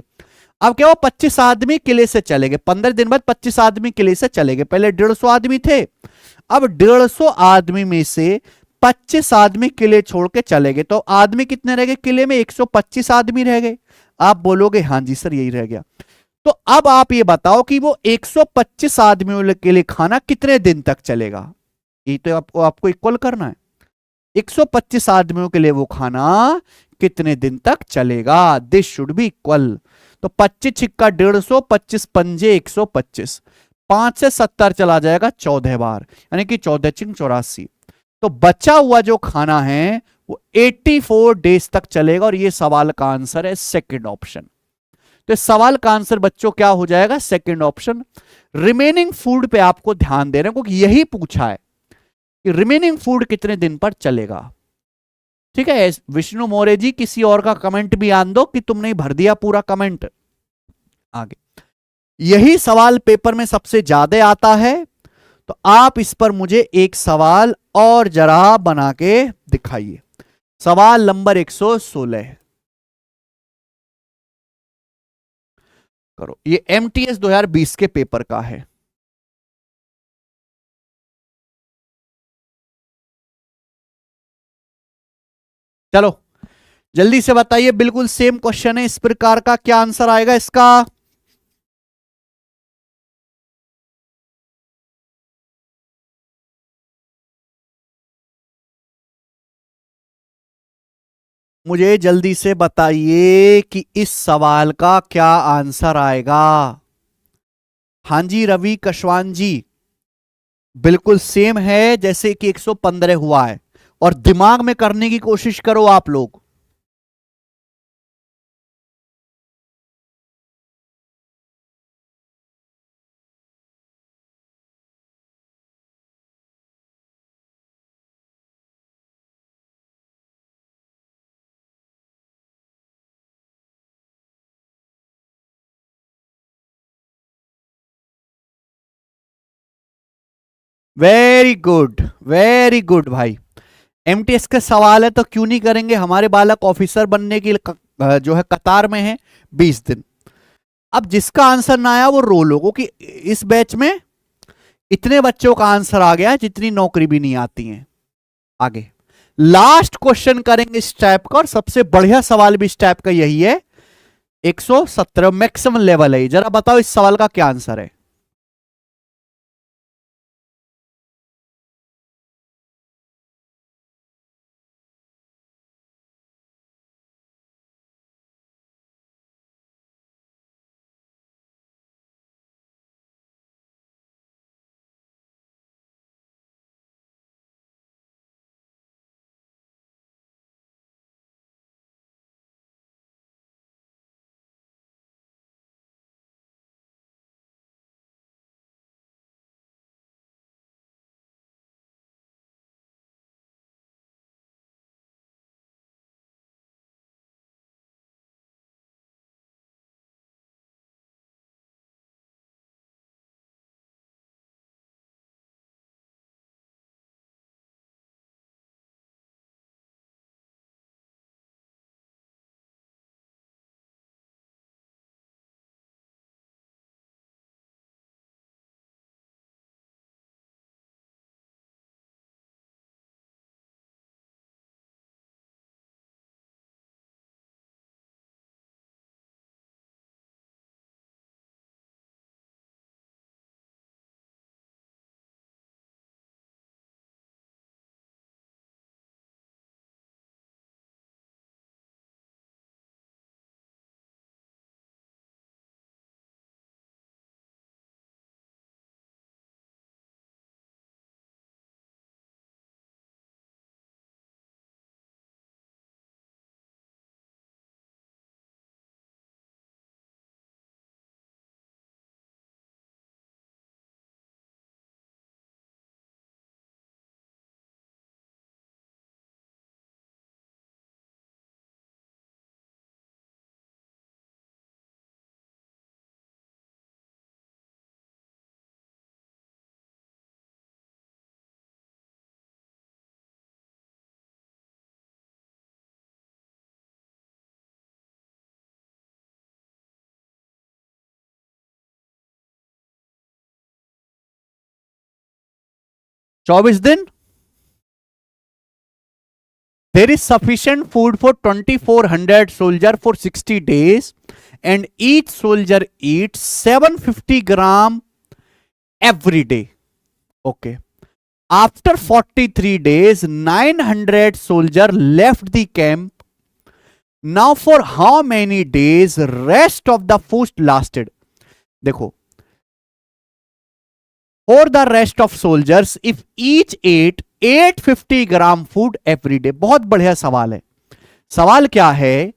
अब क्या हुआ, 25 आदमी किले से चले गए, 15 दिन बाद 25 आदमी किले से चले गए। पहले 150 आदमी थे, अब 150 आदमी में से 25 आदमी किले छोड़ के चले गए, तो आदमी कितने रह गए किले में? 125 आदमी रह गए। आप बोलोगे हाँ जी सर यही रह गया। तो अब आप ये बताओ कि वो 125 आदमियों के लिए खाना कितने दिन तक चलेगा? ये तो आपको इक्वल करना है। 125 आदमियों के लिए वो खाना कितने दिन तक चलेगा? This should be equal. तो 25 छिक्का 150, 25 पंजे 125, 5 से 70 चला जाएगा 14 बार, यानी कि 14 छिक 84। तो बचा हुआ जो खाना है वो 84 डेज तक चलेगा, और ये सवाल का आंसर है सेकंड ऑप्शन। तो इस सवाल का आंसर बच्चों क्या हो जाएगा? Second option. रिमेनिंग फूड पे आपको ध्यान देना है, क्योंकि यही पूछा है कि रिमेनिंग फूड कितने दिन पर चलेगा। ठीक है विष्णु मौर्य जी, किसी और का कमेंट भी आन दो कि तुमने भर दिया पूरा कमेंट। आगे, यही सवाल पेपर में सबसे ज्यादा आता है, तो आप इस पर मुझे एक सवाल और जरा बना के दिखाइए। सवाल नंबर 116। करो। ये एमटीएस 2020 के पेपर का है। चलो जल्दी से बताइए, बिल्कुल सेम क्वेश्चन है इस प्रकार का, क्या आंसर आएगा इसका? मुझे जल्दी से बताइए कि इस सवाल का क्या आंसर आएगा। हाँ जी रवि कशवान जी, बिल्कुल सेम है जैसे कि 115 हुआ है, और दिमाग में करने की कोशिश करो आप लोग। वेरी गुड, वेरी गुड भाई। एमटीएस का सवाल है तो क्यों नहीं करेंगे, हमारे बालक ऑफिसर बनने की जो है कतार में है 20 दिन। अब जिसका आंसर ना आया वो रो लो, कि इस बैच में इतने बच्चों का आंसर आ गया जितनी नौकरी भी नहीं आती है। आगे लास्ट क्वेश्चन करेंगे इस टाइप का, और सबसे बढ़िया सवाल भी इस टाइप का यही है। 117 मैक्सिमम लेवल है, जरा बताओ इस सवाल का क्या आंसर है। चौबीस दिन there is sufficient food for 2400 soldier for 60 days and each soldier eats 750 gram every day. Okay, after 43 days 900 soldier left the camp. Now for how many days rest of the food lasted? देखो, for the rest of soldiers if each ate 850 gram food every day. बहुत बढ़िया सवाल है। सवाल क्या है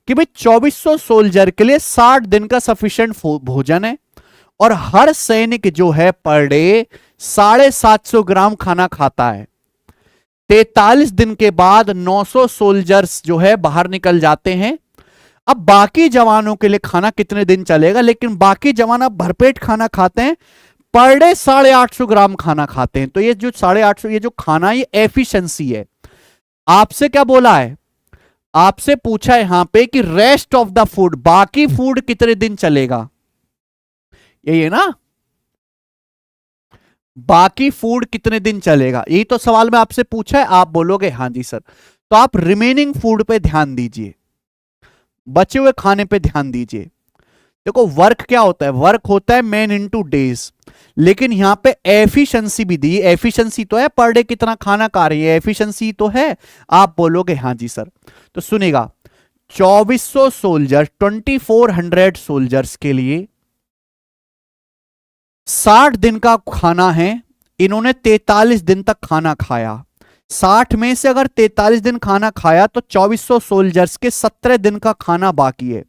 कि भाई 2400 सोल्जर के लिए 60 दिन का सफिशिएंट भोजन है, और हर सैनिक जो है पर डे 750 ग्राम खाना खाता है। 43 दिन के बाद 900 सोल्जर्स जो है बाहर निकल जाते हैं। अब बाकी जवानों के लिए खाना कितने दिन चलेगा, लेकिन बाकी जवान अब भरपेट खाना खाते हैं, पर डे 850 ग्राम खाना खाते हैं। तो ये जो 850, ये जो खाना, ये एफिशिएंसी है। आपसे क्या बोला है, आपसे पूछा है यहां पे कि रेस्ट ऑफ द फूड, बाकी फूड कितने दिन चलेगा। यही है ना। बाकी फूड कितने दिन चलेगा, यही तो सवाल में आपसे पूछा है, आप बोलोगे हाँ जी सर। तो आप रिमेनिंग फूड पे ध्यान दीजिए, बचे हुए खाने पे ध्यान दीजिए। देखो वर्क क्या होता है, वर्क होता है मैन इनटू डेज, लेकिन यहां पे एफिशिएंसी भी दी, एफिशिएंसी तो है पर डे कितना खाना खा रही है, एफिशिएंसी तो है। आप बोलोगे हाँ जी सर। तो सुनेगा, 2400 सोल्जर, 2400 सोल्जर्स के लिए 60 दिन का खाना है, इन्होंने 43 दिन तक खाना खाया। 60 में से अगर 43 दिन खाना खाया तो 2400 सोल्जर्स के 17 दिन का खाना बाकी है।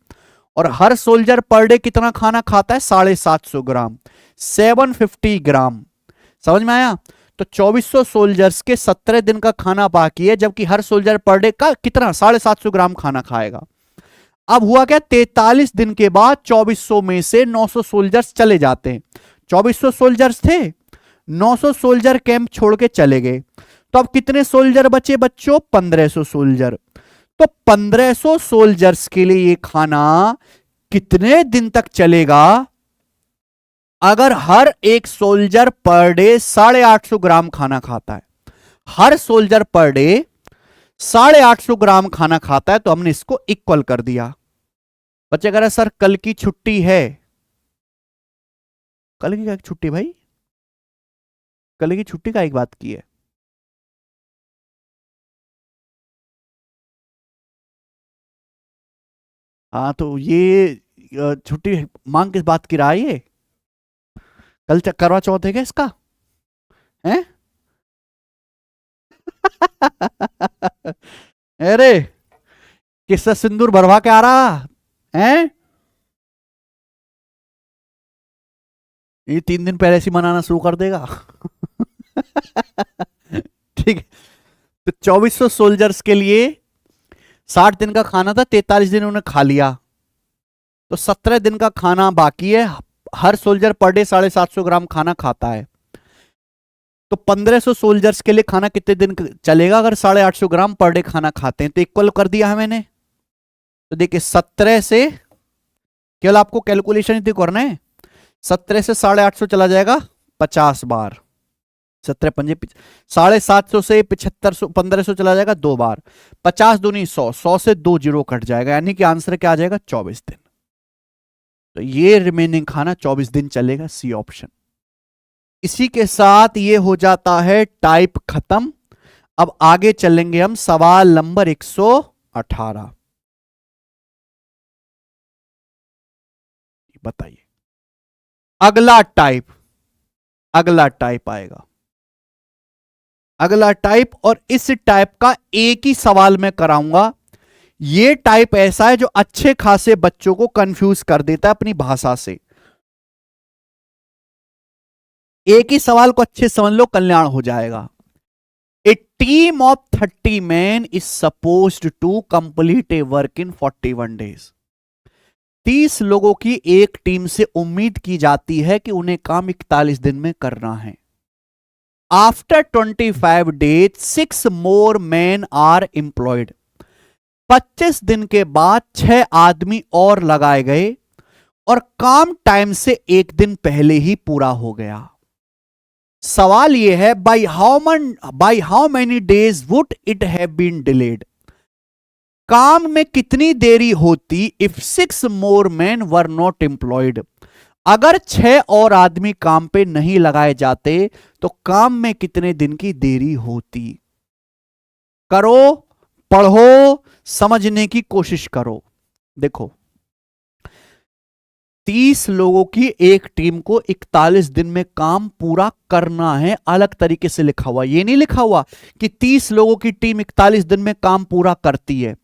और हर सोल्जर पर डे कितना खाना खाता है, 750 ग्राम, 750 ग्राम। समझ में आया। तो 2400 सोल्जर्स के 17 दिन का खाना बाकी है, जबकि हर सोल्जर पर डे का कितना, 750 ग्राम खाना खाएगा। अब हुआ क्या, 43 दिन के बाद 2400 में से 900 सोल्जर्स चले जाते हैं। 2400 सोल्जर्स थे, 900 सोल्जर कैंप छोड़ के चले गए। तो अब कितने सोल्जर बचे बच्चों, 1500 सोल्जर। तो 1500 सोल्जर्स के लिए ये खाना कितने दिन तक चलेगा, अगर हर एक सोल्जर पर डे 850 ग्राम खाना खाता है, हर सोल्जर पर डे 850 ग्राम खाना खाता है, तो हमने इसको इक्वल कर दिया। बच्चे कह रहे सर कल की छुट्टी है, कल की क्या छुट्टी भाई, कल की छुट्टी का एक बात की है। हाँ तो ये छुट्टी मांग किस बात की रहा है ये, कल करवा चौथ है क्या इसका, है? अरे किससे सिंदूर भरवा के आ रहा है, ये 3 दिन पहले से मनाना शुरू कर देगा। ठीक है। तो 2400 सोल्जर्स के लिए 60 दिन का खाना था, 43 दिन उन्होंने खा लिया, तो 17 दिन का खाना बाकी है। हर सोल्जर पर डे 750 ग्राम खाना खाता है। तो 1500 सोल्जर्स के लिए खाना कितने दिन चलेगा, अगर 850 ग्राम पर डे खाना खाते हैं, तो इक्वल कर दिया है मैंने। तो देखिए 17 से, केवल आपको कैलकुलेशन ही करना है, 17 से 850 चला जाएगा 50 बार, 17 पंजे 750 से 7500 1500 चला जाएगा 2 बार, 50 दूनी 100, 100 से 2 जीरो कट जाएगा, यानी कि आंसर क्या आ जाएगा, 24 दिन। तो ये रिमेनिंग खाना 24 दिन चलेगा, सी ऑप्शन। इसी के साथ ये हो जाता है टाइप खत्म। अब आगे चलेंगे हम सवाल नंबर 118। बताइए अगला टाइप, अगला टाइप आएगा, अगला टाइप, और इस टाइप का एक ही सवाल मैं कराऊंगा। ये टाइप ऐसा है जो अच्छे खासे बच्चों को कंफ्यूज कर देता है अपनी भाषा से। एक ही सवाल को अच्छे समझ लो, कल्याण हो जाएगा। A team of 30 men is supposed to complete a work in 41 days। 30 लोगों की एक टीम से उम्मीद की जाती है कि उन्हें काम 41 दिन में करना है। After 25 days 6 more men are employed. 25 दिन के बाद 6 आदमी और लगाए गए और काम टाइम से एक दिन पहले ही पूरा हो गया। सवाल यह है, by how many days would it have been delayed. काम में कितनी देरी होती if 6 more men were not employed. अगर 6 और आदमी काम पे नहीं लगाए जाते तो काम में कितने दिन की देरी होती। करो, पढ़ो, समझने की कोशिश करो। देखो 30 लोगों की एक टीम को 41 दिन में काम पूरा करना है। अलग तरीके से लिखा हुआ, ये नहीं लिखा हुआ कि 30 लोगों की टीम 41 दिन में काम पूरा करती है।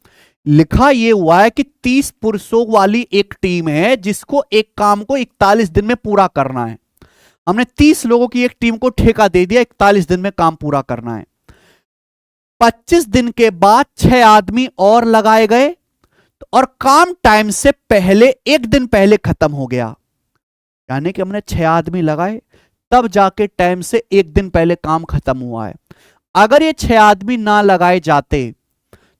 लिखा यह हुआ है कि 30 पुरुषों वाली एक टीम है जिसको एक काम को 41 दिन में पूरा करना है। हमने 30 लोगों की एक टीम को ठेका दे दिया, 41 दिन में काम पूरा करना है। 25 दिन के बाद 6 आदमी और लगाए गए और काम टाइम से पहले एक दिन पहले खत्म हो गया। यानी कि हमने 6 आदमी लगाए तब जाके टाइम से एक दिन पहले काम खत्म हुआ है। अगर ये 6 आदमी ना लगाए जाते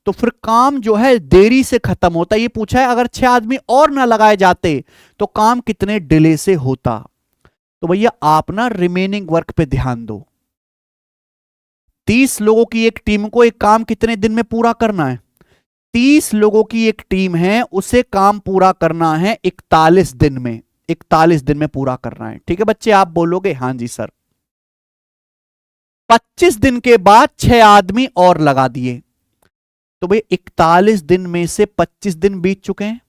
तो फिर काम जो है देरी से खत्म होता। ये पूछा है अगर 6 आदमी और ना लगाए जाते तो काम कितने डिले से होता। तो भैया आप ना रिमेनिंग वर्क पे ध्यान दो। 30 लोगों की एक टीम को एक काम कितने दिन में पूरा करना है? 30 लोगों की एक टीम है, उसे काम पूरा करना है 41 दिन में। 41 दिन में पूरा करना है। ठीक है बच्चे, आप बोलोगे हां जी सर। 25 दिन के बाद 6 आदमी और लगा दिए तो भाई 41 दिन में से 25 दिन बीत चुके हैं।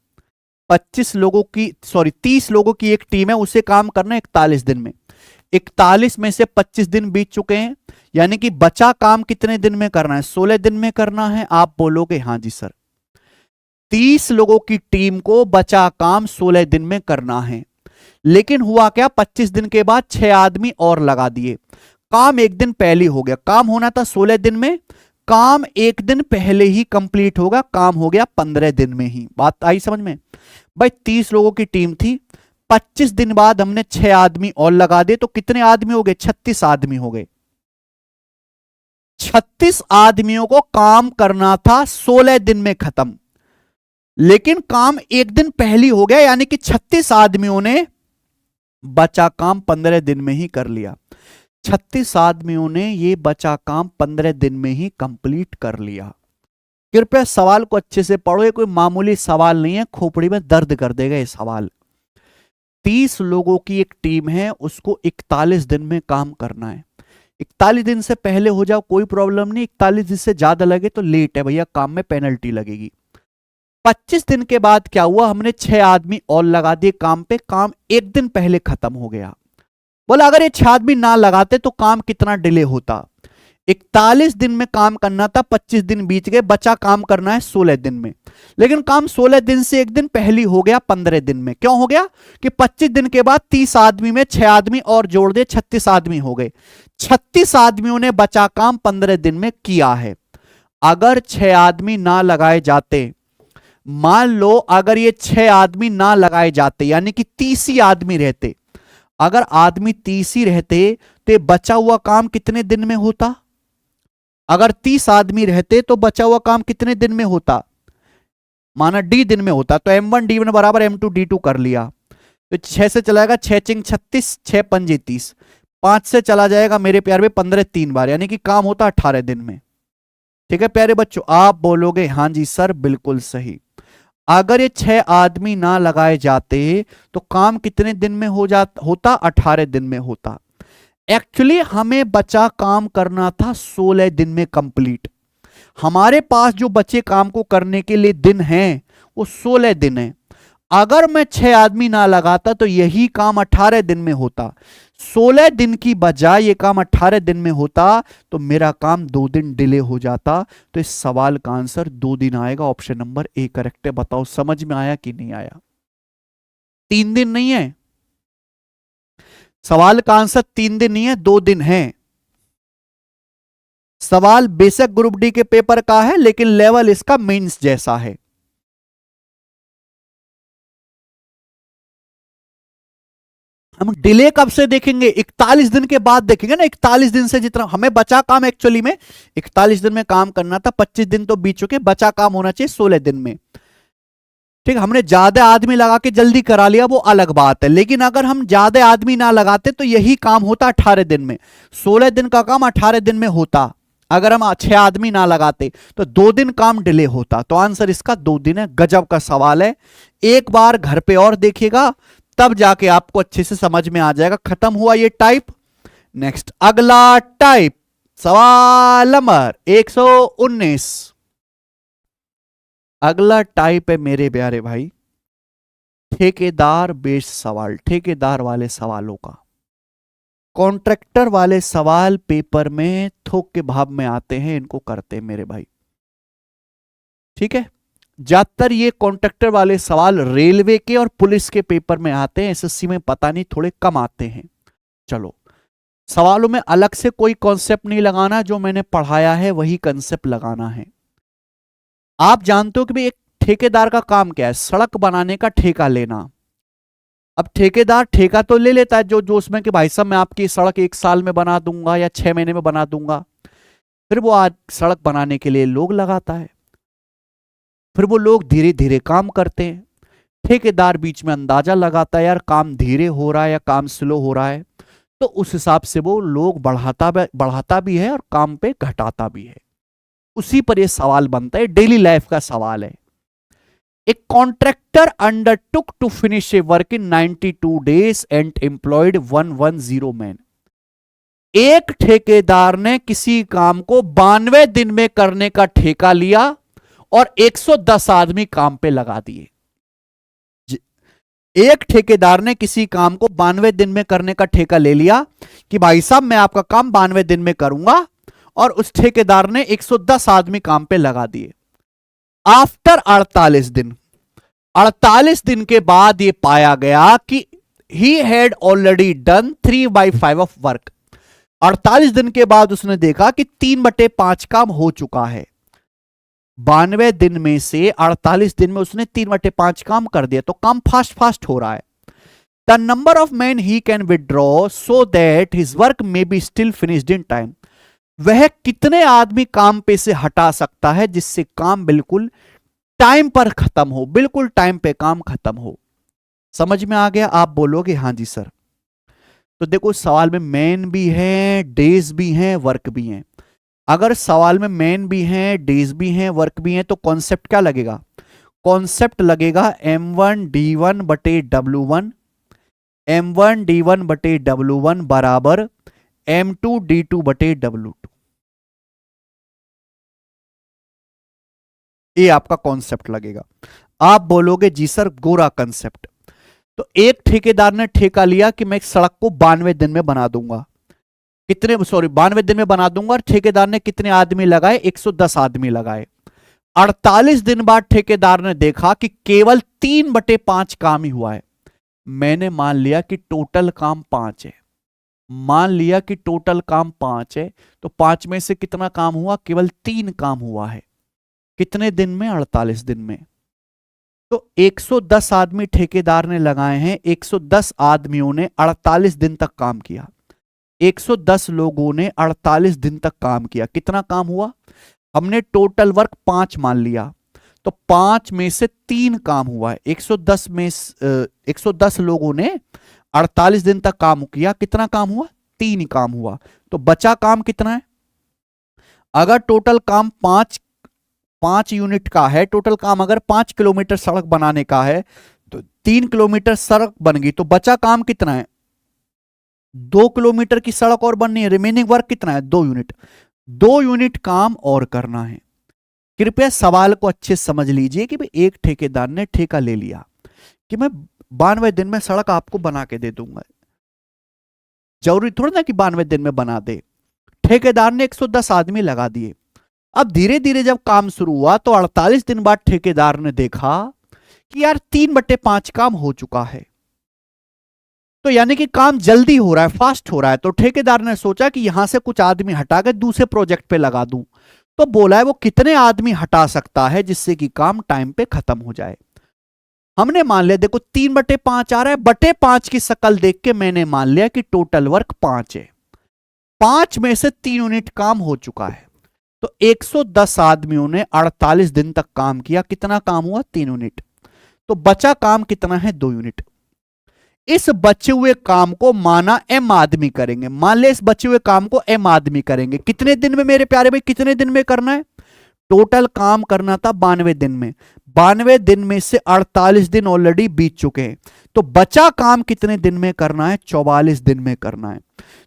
25 लोगों की 30 लोगों की एक टीम है, उसे काम करना है 41 दिन में। 41 में से 25 दिन बीत चुके हैं, यानी कि बचा काम कितने दिन में करना है? 16 दिन में करना है। आप बोलोगे हां जी सर। 30 लोगों की टीम को बचा काम 16 दिन में करना है, लेकिन हुआ क्या? 25 दिन के बाद 6 आदमी और लगा दिए, काम एक दिन पहले हो गया। काम होना था 16 दिन में, काम एक दिन पहले ही कंप्लीट होगा, काम हो गया 15 दिन में ही। बात आई समझ में? भाई 30 लोगों की टीम थी, 25 दिन बाद हमने 6 आदमी और लगा दिए तो कितने आदमी हो गए? 36 आदमी हो गए। 36 आदमियों को काम करना था 16 दिन में खत्म, लेकिन काम एक दिन पहले हो गया, यानी कि 36 आदमियों ने बचा काम 15 दिन में ही कर लिया। 36 आदमियों ने ये बचा काम 15 दिन में ही कंप्लीट कर लिया। कृपया सवाल को अच्छे से पढ़ो, ये कोई मामूली सवाल नहीं है, खोपड़ी में दर्द कर देगा ये सवाल। 30 लोगों की एक टीम है, उसको 41 दिन में काम करना है। 41 दिन से पहले हो जाओ कोई प्रॉब्लम नहीं, 41 दिन से ज्यादा लगे तो लेट है भैया, काम में पेनल्टी लगेगी। 25 दिन के बाद क्या हुआ? हमने 6 आदमी और लगा दिए काम पे, काम एक दिन पहले खत्म हो गया। बोला अगर ये 6 आदमी ना लगाते तो काम कितना डिले होता? 41 दिन में काम करना था, 25 दिन बीत गए, बचा काम करना है 16 दिन में, लेकिन काम 16 दिन से एक दिन पहले हो गया 15 दिन में। क्यों हो गया? कि 25 दिन के बाद 30 आदमी में 6 आदमी और जोड़ दे, 36 आदमी हो गए। 36 आदमियों ने बचा काम 15 दिन में किया है। अगर 6 आदमी ना लगाए जाते, मान लो अगर ये 6 आदमी ना लगाए जाते, यानी कि 30 ही आदमी रहते, अगर आदमी 30 ही रहते तो बचा हुआ काम कितने दिन में होता? अगर 30 आदमी रहते तो बचा हुआ काम कितने दिन में होता? माना डी दिन में होता, तो M1 D1 बराबर M2 D2 कर लिया। तो 6 से चला जाएगा 6 चिंग 36, 6 पंजे 30, 5 से चला जाएगा मेरे प्यारे में 15 3 बार, यानी कि काम होता 18 दिन में। ठीक है प्यारे बच्चों, आप बोलोगे हां जी सर बिल्कुल सही। अगर ये 6 आदमी ना लगाए जाते तो काम कितने दिन में होता? 18 दिन में होता। एक्चुअली हमें बचा काम करना था 16 दिन में कंप्लीट। हमारे पास जो बचे काम को करने के लिए दिन हैं वो 16 दिन है। अगर मैं 6 आदमी ना लगाता तो यही काम 18 दिन में होता। 16 दिन की बजाय ये काम 18 दिन में होता तो मेरा काम 2 दिन डिले हो जाता। तो इस सवाल का आंसर 2 दिन आएगा। ऑप्शन नंबर ए करेक्ट है। बताओ समझ में आया कि नहीं आया? 3 दिन नहीं है, सवाल का आंसर 3 दिन नहीं है, 2 दिन है। सवाल बेसिक ग्रुप डी के पेपर का है, लेकिन लेवल इसका मेंस जैसा है। हम डिले कब से देखेंगे? 41 दिन के बाद देखेंगे ना। 41 दिन से जितना हमें बचा काम, एक्चुअली में 41 दिन में काम करना था, 25 दिन तो बीत चुके, बचा काम होना चाहिए 16 दिन में। ठीक, हमने ज्यादा आदमी लगा के जल्दी करा लिया, वो अलग बात है, लेकिन अगर हम ज्यादा आदमी ना लगाते तो यही काम होता 18 दिन में। 16 दिन का काम 18 दिन में होता। अगर हम 6 आदमी ना लगाते तो 2 दिन काम डिले होता। तो आंसर इसका 2 दिन है। गजब का सवाल है, एक बार घर पे और देखिएगा तब जाके आपको अच्छे से समझ में आ जाएगा। खत्म हुआ ये टाइप। नेक्स्ट अगला टाइप, सवाल नंबर 119। अगला टाइप है मेरे प्यारे भाई ठेकेदार बेस्ड सवाल, ठेकेदार वाले सवालों का। कॉन्ट्रैक्टर वाले सवाल पेपर में थोक के भाव में आते हैं, इनको करते हैं मेरे भाई। ठीक है, ज्यादातर ये कॉन्ट्रैक्टर वाले सवाल रेलवे के और पुलिस के पेपर में आते हैं, एसएससी में पता नहीं थोड़े कम आते हैं। चलो, सवालों में अलग से कोई कॉन्सेप्ट नहीं लगाना, जो मैंने पढ़ाया है वही कॉन्सेप्ट लगाना है। आप जानते हो कि भाई एक ठेकेदार का काम क्या है? सड़क बनाने का ठेका लेना। अब ठेकेदार ठेका तो ले लेता है जो जो उसमें कि भाई साहब मैं आपकी सड़क 1 साल में बना दूंगा या 6 महीने में बना दूंगा। फिर वो आज सड़क बनाने के लिए लोग लगाता है। फिर वो लोग धीरे धीरे काम करते हैं। ठेकेदार बीच में अंदाजा लगाता है यार काम धीरे हो रहा है या काम स्लो हो रहा है, तो उस हिसाब से वो लोग बढ़ाता भी है और काम पे घटाता भी है। उसी पर ये सवाल बनता है, डेली लाइफ का सवाल है। A contractor undertook to finish a work in 92 days and employed 110 men. एक ठेकेदार ने किसी काम को 92 दिन में करने का ठेका लिया और 110 आदमी काम पे लगा दिए। एक ठेकेदार ने किसी काम को 92 दिन में करने का ठेका ले लिया कि भाई साहब मैं आपका काम 92 दिन में करूंगा, और उस ठेकेदार ने 110 आदमी काम पे लगा दिए। आफ्टर 48 दिन, 48 दिन के बाद यह पाया गया कि he had already done 3/5 of work. 48 दिन के बाद उसने देखा कि 3/5 काम हो चुका है। 92 दिन में से 48 दिन में उसने 3/5 काम कर दिया, तो काम फास्ट हो रहा है। The number of man he can withdraw so that his work may be still finished in time. वह कितने आदमी काम पे से हटा सकता है जिससे काम बिल्कुल टाइम पर खत्म हो, बिल्कुल टाइम पे काम खत्म हो। समझ में आ गया? आप बोलोगे हाँ जी सर। तो देखो सवाल में मैन भी है, डेज भी हैं, वर्क भी हैं। अगर सवाल में मैन भी हैं, डेज भी हैं, वर्क भी हैं, तो कॉन्सेप्ट क्या लगेगा? कॉन्सेप्ट लगेगा m1d1/w1, m1d1/w1 बराबर m2d2/w2। ये आपका कॉन्सेप्ट लगेगा। आप बोलोगे जी सर गोरा कॉन्सेप्ट। तो एक ठेकेदार ने ठेका लिया कि मैं एक सड़क को 92 दिन में बना दूंगा। 92 दिन में बना दूंगा, और ठेकेदार ने कितने आदमी लगाए? 110 आदमी लगाए। 48 दिन बाद ठेकेदार ने देखा कि केवल 3/5 काम ही हुआ है। मैंने मान लिया कि टोटल काम 5 है, मान लिया कि टोटल काम 5 है, तो 5 में से कितना काम हुआ? केवल 3 काम हुआ है। कितने दिन में? 48 दिन में। तो 110 आदमी ठेकेदार ने लगाए हैं, 110 आदमियों ने 48 दिन तक काम किया। 110 लोगों ने 48 दिन तक काम किया। कितना काम हुआ? हमने टोटल वर्क 5 मान लिया, तो 5 में से 3 काम हुआ है। 110 लोगों ने 48 दिन तक काम किया। कितना काम हुआ? 3 काम हुआ। तो बचा काम कितना है? अगर टोटल काम 5 यूनिट का है, टोटल काम अगर 5 किलोमीटर सड़क बनाने का है, तो 3 किलोमीटर सड़क बन गई, तो बचा काम कितना है? 2 किलोमीटर की सड़क और बननी है। रिमेनिंग वर्क कितना है? 2 यूनिट। 2 यूनिट काम और करना है। कृपया सवाल को अच्छे से समझ लीजिए कि भाई एक ठेकेदार ने ठेका ले लिया कि मैं 92 दिन में सड़क आपको बना के दे दूंगा। जरूरी थोड़ा ना कि 92 दिन में बना दे। ठेकेदार ने 110 आदमी लगा दिए। अब धीरे धीरे जब काम शुरू हुआ तो 48 दिन बाद ठेकेदार ने देखा कि यार 3/5 काम हो चुका है, तो यानी कि काम जल्दी हो रहा है, फास्ट हो रहा है। तो ठेकेदार ने सोचा कि यहां से कुछ आदमी हटा कर दूसरे प्रोजेक्ट पे लगा दूं। तो बोला है वो कितने आदमी हटा सकता है जिससे कि काम टाइम पे खत्म हो जाए। हमने मान लिया, देखो 3/5 आ रहा है, 5 की शक्ल देख के मैंने मान लिया कि टोटल वर्क 5 है। 5 में से 3 यूनिट काम हो चुका है। तो 110 आदमियों ने 48 दिन तक काम किया। कितना काम हुआ? 3 यूनिट। तो बचा काम कितना है? 2 यूनिट। इस बचे हुए काम को माना m आदमी करेंगे। मान ले इस बचे हुए काम को m आदमी करेंगे। कितने दिन में मेरे प्यारे भाई? कितने दिन में करना है? टोटल काम करना था 92 दिन में। 92 दिन में से 48 दिन ऑलरेडी बीत चुके हैं, तो बचा काम कितने दिन में करना है? 44 दिन में करना है।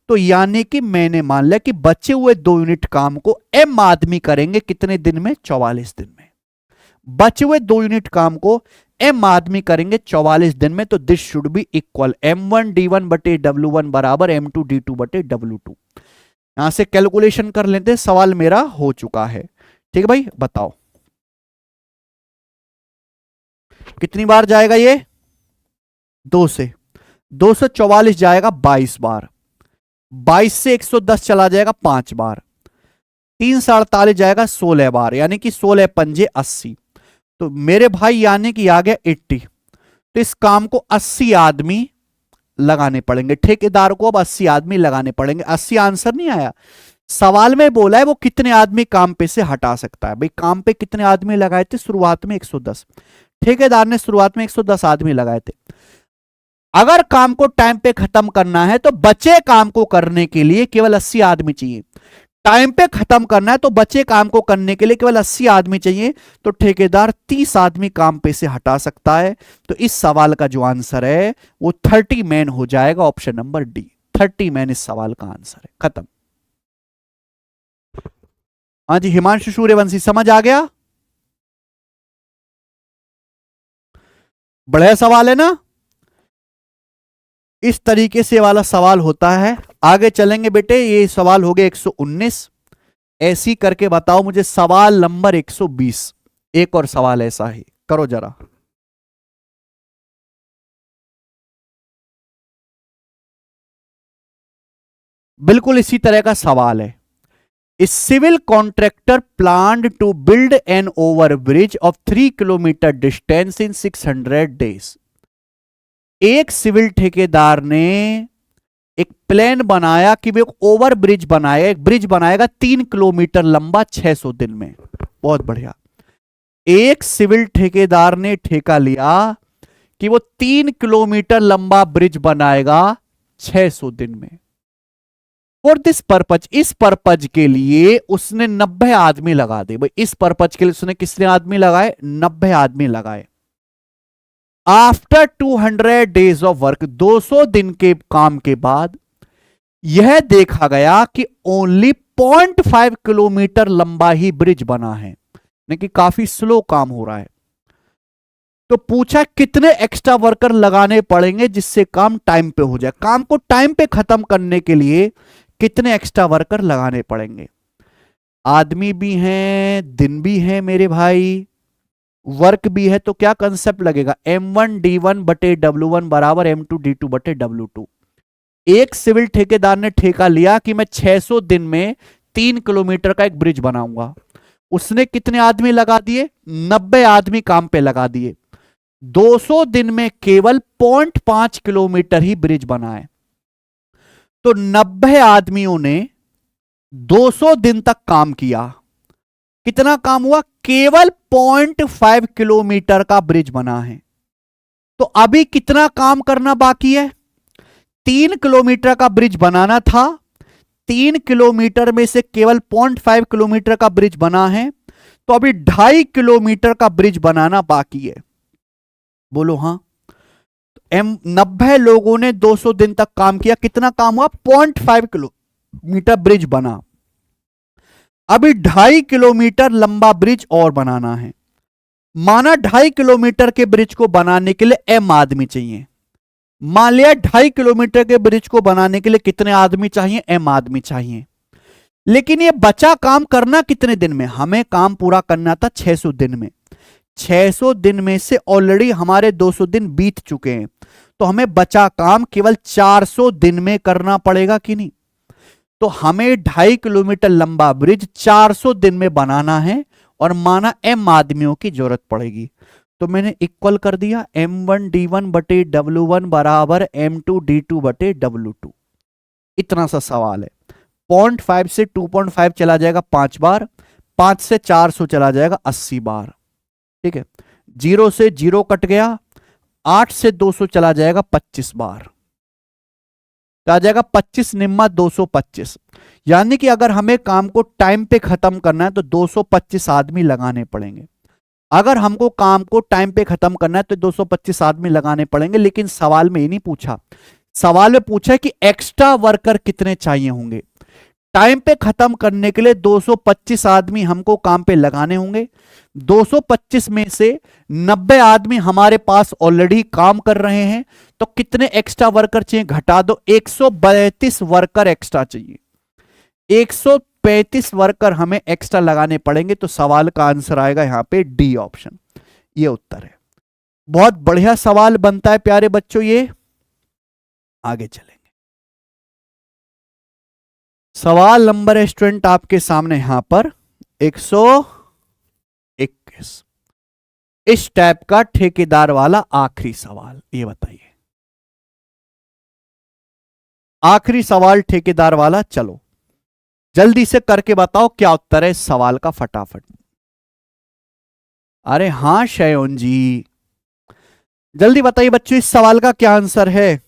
तो यानी कि मैंने मान लिया कि बचे हुए 2 यूनिट काम को m आदमी करेंगे। कितने दिन में? 44 दिन में। बचे हुए 2 यूनिट काम को m आदमी करेंगे 44 दिन में। तो this should be equal m1d1/w1 बराबर m2d2/w2। यहां से कैलकुलेशन कर लेते हैं। सवाल मेरा हो चुका है। ठीक है भाई, बताओ कितनी बार जाएगा ये? 2 से 244 जाएगा 22 बार। 22 से 110 चला जाएगा 5 बार। 3 से 48 जाएगा 16 बार, यानी कि 16 पंजे 80। तो मेरे भाई यानी कि आ गया 80। तो इस काम को 80 आदमी लगाने पड़ेंगे। ठेकेदार को अब 80 आदमी लगाने पड़ेंगे। 80 आंसर नहीं आया, सवाल में बोला है वो कितने आदमी काम पे से हटा सकता है। भाई काम पे कितने आदमी लगाए थे शुरुआत में? 110। ठेकेदार ने शुरुआत में 110 आदमी लगाए थे। अगर काम को टाइम पे खत्म करना है तो बचे काम को करने के लिए केवल 80 आदमी चाहिए। टाइम पे खत्म करना है तो बचे काम को करने के लिए केवल 80 आदमी चाहिए। तो ठेकेदार 30 आदमी काम पे से हटा सकता है। तो इस सवाल का जो आंसर है वो 30 मैन हो जाएगा। ऑप्शन नंबर डी, 30 मैन इस सवाल का आंसर है। खत्म। हाँ जी, हिमांशु सूर्यवंशी समझ आ गया? बढ़िया सवाल है ना? इस तरीके से वाला सवाल होता है। आगे चलेंगे बेटे। ये सवाल हो गया 119। ऐसी करके बताओ मुझे सवाल नंबर 120। एक और सवाल ऐसा ही करो जरा। बिल्कुल इसी तरह का सवाल है। A civil contractor planned to build an overbridge of 3 kilometre distance in 600 days. एक सिविल ठेकेदार ने एक प्लान बनाया कि वो ओवर ब्रिज बनाएगा, एक ब्रिज बनाएगा 3 किलोमीटर लंबा 600 दिन में। बहुत बढ़िया। एक सिविल ठेकेदार ने ठेका लिया कि वो 3 किलोमीटर लंबा ब्रिज बनाएगा 600 दिन में। फॉर दिस पर्पज, इस पर्पज के लिए उसने 90 आदमी लगा दे। भाई इस पर्पज के लिए उसने कितने आदमी लगाए? 90 आदमी लगाए। आफ्टर 200 डेज ऑफ वर्क, 200 दिन के काम के बाद यह देखा गया कि ओनली 0.5 किलोमीटर लंबा ही ब्रिज बना है, यानी कि काफी स्लो काम हो रहा है। तो पूछा कितने एक्स्ट्रा वर्कर लगाने पड़ेंगे जिससे काम टाइम पे हो जाए। काम को टाइम पे खत्म करने के लिए कितने एक्स्ट्रा वर्कर लगाने पड़ेंगे? आदमी भी हैं, दिन भी हैं मेरे भाई, वर्क भी है। तो क्या कंसेप्ट लगेगा? M1D1 बटे W1 बराबर M2D2 बटे W2। एक सिविल ठेकेदार ने ठेका लिया कि मैं 600 दिन में 3 किलोमीटर का एक ब्रिज बनाऊंगा। उसने कितने आदमी लगा दिए? 90 आदमी काम पे लगा दिए। 200 दिन में केवल 0.5 किलोमीटर ही ब्रिज बना है। तो 90 आदमियों ने 200 दिन तक काम किया। कितना काम हुआ? केवल 0.5 किलोमीटर का ब्रिज बना है। तो अभी कितना काम करना बाकी है? 3 किलोमीटर का ब्रिज बनाना था। 3 किलोमीटर में से केवल 0.5 किलोमीटर का ब्रिज बना है। तो अभी 2.5 किलोमीटर का ब्रिज बनाना बाकी है। बोलो हाँ। 90 लोगों ने 200 दिन तक काम किया। कितना काम हुआ? 0.5 किलोमीटर ब्रिज बना। अभी 2.5 किलोमीटर लंबा ब्रिज और बनाना है। माना 2.5 किलोमीटर के ब्रिज को बनाने के लिए M आदमी चाहिए। मान लिया 2.5 किलोमीटर के ब्रिज को बनाने के लिए कितने आदमी चाहिए? M आदमी चाहिए। लेकिन ये बचा काम करना कितने दिन में? हमें काम पूरा करना था 600 दिन में। 600 दिन में से ऑलरेडी हमारे 200 दिन बीत चुके हैं। तो हमें बचा काम केवल 400 दिन में करना पड़ेगा कि नहीं? तो हमें 2.5 किलोमीटर लंबा ब्रिज 400 दिन में बनाना है और माना M आदमियों की जरूरत पड़ेगी। तो मैंने इक्वल कर दिया M1D1 बटे W1 बराबर M2D2 बटे W2। इतना सा सवाल है। 0.5 से 2.5 चला जाएगा 5 बार, 5 से 400 चला जाएगा 80 बार। ठीक है, 0 से 0 कट गया, 8 से 200 चला जाएगा 25 बार। आ जाएगा 25 निम्मा 225। यानी कि अगर हमें काम को टाइम पे खत्म करना है तो 225 आदमी लगाने पड़ेंगे। अगर हमको काम को टाइम पे खत्म करना है तो 225 आदमी लगाने पड़ेंगे। लेकिन सवाल में ये नहीं पूछा। सवाल में पूछा कि एक्स्ट्रा वर्कर कितने चाहिए होंगे। टाइम पे खत्म करने के लिए 225 आदमी हमको काम पे लगाने होंगे। 225 में से 90 आदमी हमारे पास ऑलरेडी काम कर रहे हैं। तो कितने एक्स्ट्रा वर्कर चाहिए? घटा दो, 132 वर्कर एक्स्ट्रा चाहिए। 135 वर्कर हमें एक्स्ट्रा लगाने पड़ेंगे। तो सवाल का आंसर आएगा यहां पे डी ऑप्शन। ये उत्तर है। बहुत बढ़िया सवाल बनता है प्यारे बच्चों। ये आगे चलेंगे। सवाल नंबर स्टूडेंट आपके सामने यहां पर 121। इस टाइप का ठेकेदार वाला आखिरी सवाल। ये बताइए, आखिरी सवाल ठेकेदार वाला। चलो जल्दी से करके बताओ क्या उत्तर है इस सवाल का फटाफट। अरे हां शयन जी, जल्दी बताइए बच्चों इस सवाल का क्या आंसर है।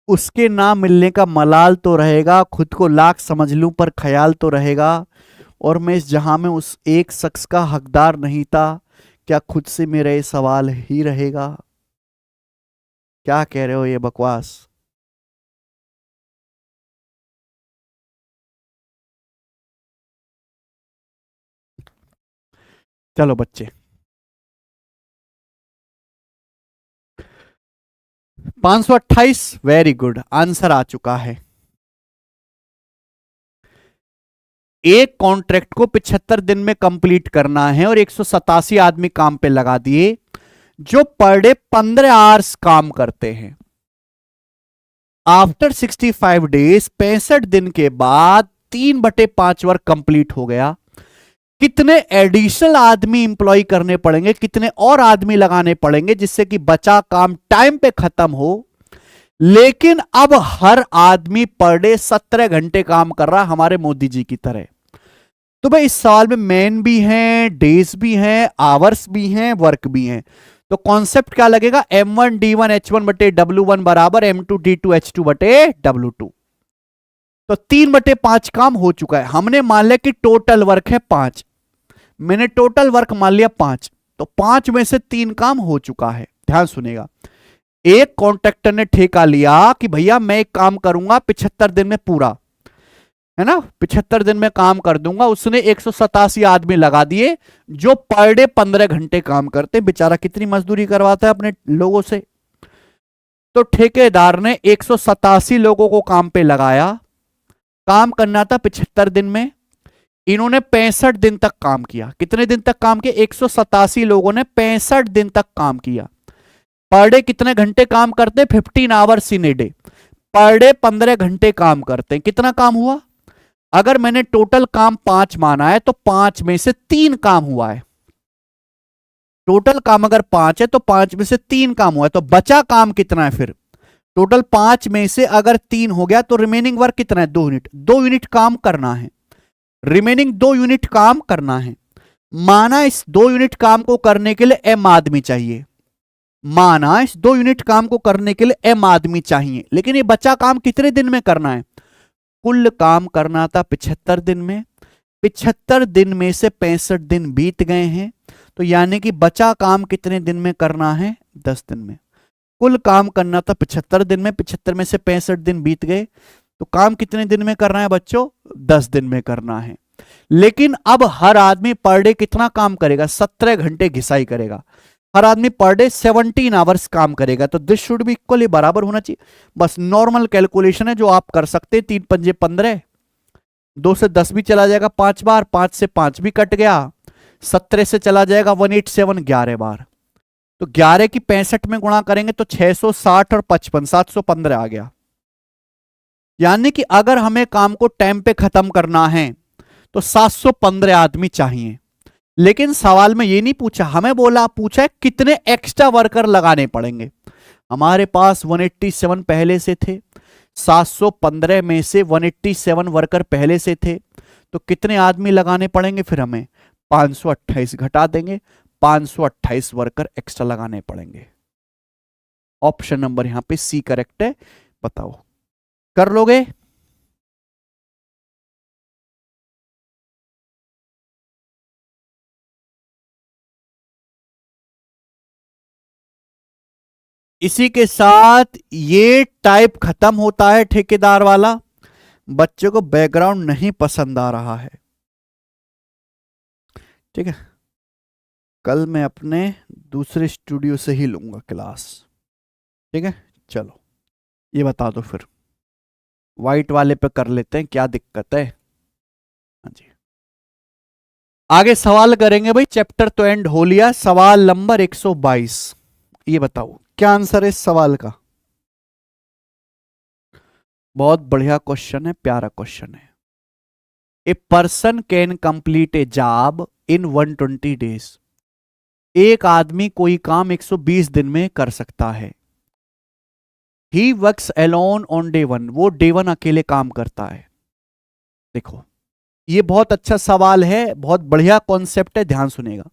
उसके ना मिलने का मलाल तो रहेगा, खुद को लाख समझ लूं पर ख्याल तो रहेगा, और मैं इस जहां में उस एक शख्स का हकदार नहीं था, क्या खुद से मेरा ये सवाल ही रहेगा। क्या कह रहे हो ये बकवास। चलो बच्चे, 528, वेरी गुड, आंसर आ चुका है। एक कॉन्ट्रैक्ट को 75 दिन में कंप्लीट करना है और 187 आदमी काम पे लगा दिए जो पर डे 15 आवर्स काम करते हैं। आफ्टर 65 डेज, 65 दिन के बाद 3/5 वर्क कंप्लीट हो गया। कितने एडिशनल आदमी इंप्लॉय करने पड़ेंगे, कितने और आदमी लगाने पड़ेंगे जिससे कि बचा काम टाइम पे खत्म हो, लेकिन अब हर आदमी पर डे 17 घंटे काम कर रहा है हमारे मोदी जी की तरह। तो भाई इस सवाल में मैन भी हैं, डेज भी हैं, आवर्स भी हैं, वर्क भी हैं। तो कॉन्सेप्ट क्या लगेगा, M1D1H1 बटे W1 बराबर M2D2H2 बटे W2। तो 3/5 काम हो चुका है। हमने मान लिया कि टोटल वर्क है 5, मैंने टोटल वर्क मान लिया 5, तो 5 में से 3 काम हो चुका है। ध्यान सुनेगा, एक कॉन्ट्रैक्टर ने ठेका लिया कि भैया मैं एक काम करूंगा 75 दिन में पूरा, है ना, 75 दिन में काम कर दूंगा। उसने 187 आदमी लगा दिए जो पर डे 15 घंटे काम करते। बेचारा कितनी मजदूरी करवाता है अपने लोगों से। तो ठेकेदार ने 187 लोगों को काम पे लगाया। काम करना था 75 दिन में, इन्होंने 65 दिन तक काम किया। कितने दिन तक काम किया, 187 लोगों ने 65 दिन तक काम किया। पर डे कितने घंटे काम करते, 15 hours in a day, per day 15 घंटे काम करते हैं। कितना काम हुआ, अगर मैंने टोटल काम 5 माना है तो 5 में से 3 काम हुआ है। टोटल काम अगर 5 है तो 5 में से 3 काम हुआ है, तो बचा काम कितना है फिर, टोटल 5 में से अगर 3 हो गया तो रिमेनिंग वर्क कितना है, 2 यूनिट। 2 यूनिट काम करना है, रिमेनिंग 2 यूनिट काम करना है। माना इस 2 यूनिट काम को करने के लिए M आदमी चाहिए, माना इस 2 यूनिट काम को करने के लिए M आदमी चाहिए, लेकिन ये बचा काम कितने दिन में करना है, कुल काम करना था 75 दिन में। 75 दिन में से 65 दिन बीत गए हैं, तो यानी कि बचा काम कितने दिन में करना है, 10 दिन में। कुल काम करना था 75 दिन में, 75 में से 65 दिन बीत गए, तो काम कितने दिन में करना है बच्चों, 10 दिन में करना है। लेकिन अब हर आदमी पर डे कितना काम करेगा? 17 घंटे घिसाई करेगा। हर आदमी पर डे 17 आवर्स काम करेगा, तो दिस शुड बी इक्वली बराबर होना चाहिए। बस नॉर्मल कैलकुलेशन है जो आप कर सकते हैं। 3 पंजे 15, 2 से 10 भी चला जाएगा 5 बार, 5 से 5 भी कट गया, 17 से चला जाएगा 187 11 बार। तो 11 की 65 में गुणा करेंगे तो 660 और 55 715 आ गया। यानी कि अगर हमें काम को टाइम पे खत्म करना है तो 715 आदमी चाहिए। लेकिन सवाल में ये नहीं पूछा, हमें पूछा है कितने एक्स्ट्रा वर्कर लगाने पड़ेंगे। हमारे पास 187 पहले से थे, 715 में से 187 वर्कर पहले से थे, तो कितने आदमी लगाने पड़ेंगे? फिर हमें 528 घटा देंगे, 528 वर्कर एक्स्ट्रा लगाने पड़ेंगे। ऑप्शन नंबर यहां पे सी करेक्ट है। बताओ, कर लोगे? इसी के साथ ये टाइप खत्म होता है ठेकेदार वाला। बच्चों को बैकग्राउंड नहीं पसंद आ रहा है, ठीक है। कल मैं अपने दूसरे स्टूडियो से ही लूंगा क्लास, ठीक है। चलो ये बता दो फिर, वाइट वाले पे कर लेते हैं, क्या दिक्कत है? हाँ जी, आगे सवाल करेंगे भाई। चैप्टर तो एंड हो लिया। सवाल नंबर 122, ये बताओ क्या आंसर है इस सवाल का? बहुत बढ़िया क्वेश्चन है, प्यारा क्वेश्चन है। A person can complete A job in 120 days. एक आदमी कोई काम 120 दिन में कर सकता है। He works alone on day 1, वो डे 1 अकेले काम करता है। देखो ये बहुत अच्छा सवाल है, बहुत बढ़िया कॉन्सेप्ट है, ध्यान सुनेगा।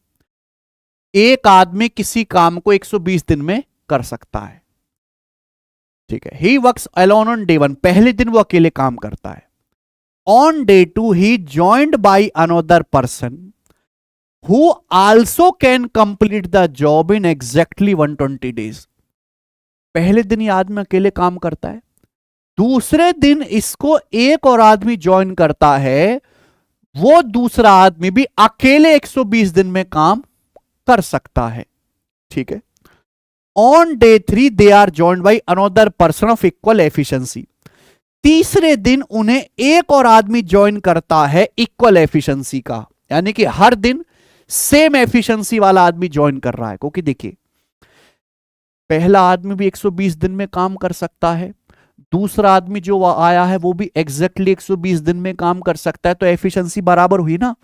एक आदमी किसी काम को 120 दिन में कर सकता है, ठीक है। He works alone on day 1, पहले दिन वो अकेले काम करता है। On day 2 he joined by another person who also can complete the job in exactly 120 days. पहले दिन ये आदमी अकेले काम करता है, दूसरे दिन इसको एक और आदमी ज्वाइन करता है, वो दूसरा आदमी भी अकेले 120 दिन में काम कर सकता है, ठीक है। On day 3 they are joined by another person of equal efficiency. तीसरे दिन उन्हें एक और आदमी ज्वाइन करता है इक्वल एफिशिएंसी का, यानी कि हर दिन सेम एफिशिएंसी वाला आदमी ज्वाइन कर रहा है। क्योंकि देखिए पहला आदमी भी 120 दिन में काम कर सकता है, दूसरा आदमी जो आया है वो भी एग्जैक्टली 120 दिन में काम कर सकता है, तो एफिशिएंसी बराबर हुई ना।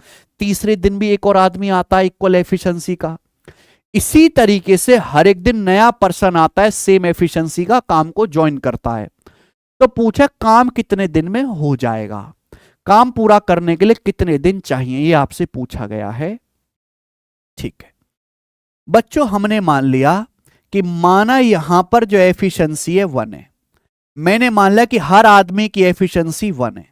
तीसरे दिन भी एक और आदमी आता है इक्वल एफिशिएंसी का। इसी तरीके से हर एक दिन नया पर्सन आता है, सेम एफिशिएंसी का काम को ज्वाइन करता है। तो पूछा काम कितने दिन में हो जाएगा, काम पूरा करने के लिए कितने दिन चाहिए, ये आपसे पूछा गया है, ठीक है। बच्चों हमने मान लिया कि माना यहां पर जो एफिशिएंसी है 1 है, मैंने मान लिया कि हर आदमी की एफिशिएंसी 1 है,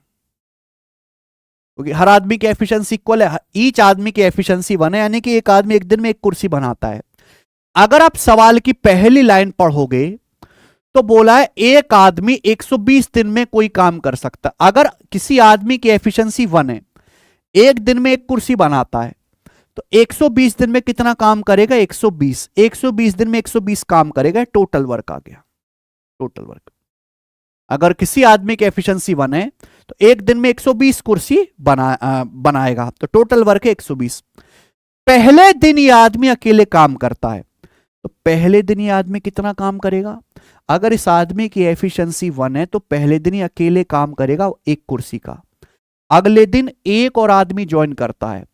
क्योंकि हर आदमी की एफिशिएंसी इक्वल है, ईच आदमी की एफिशिएंसी 1 है, यानी कि एक आदमी एक दिन में एक कुर्सी बनाता है। अगर आप सवाल की पहली लाइन पढ़ोगे तो बोला है एक आदमी 120 दिन में कोई काम कर सकता है। अगर किसी आदमी की एफिशिएंसी 1 है, एक दिन में एक कुर्सी बनाता है, तो 120 दिन में कितना काम करेगा? 120 120 दिन में 120 काम करेगा, टोटल वर्क आ गया, टोटल वर्क। अगर किसी आदमी की एफिशिएंसी 1 है तो एक दिन में 120 कुर्सी बनाएगा, तो टोटल वर्क है 120। पहले दिन ये आदमी अकेले काम करता है, तो पहले दिन ये आदमी कितना काम करेगा? अगर इस आदमी की एफिशिएंसी 1 है तो पहले दिन ही अकेले काम करेगा एक कुर्सी का। अगले दिन एक और आदमी ज्वाइन करता है,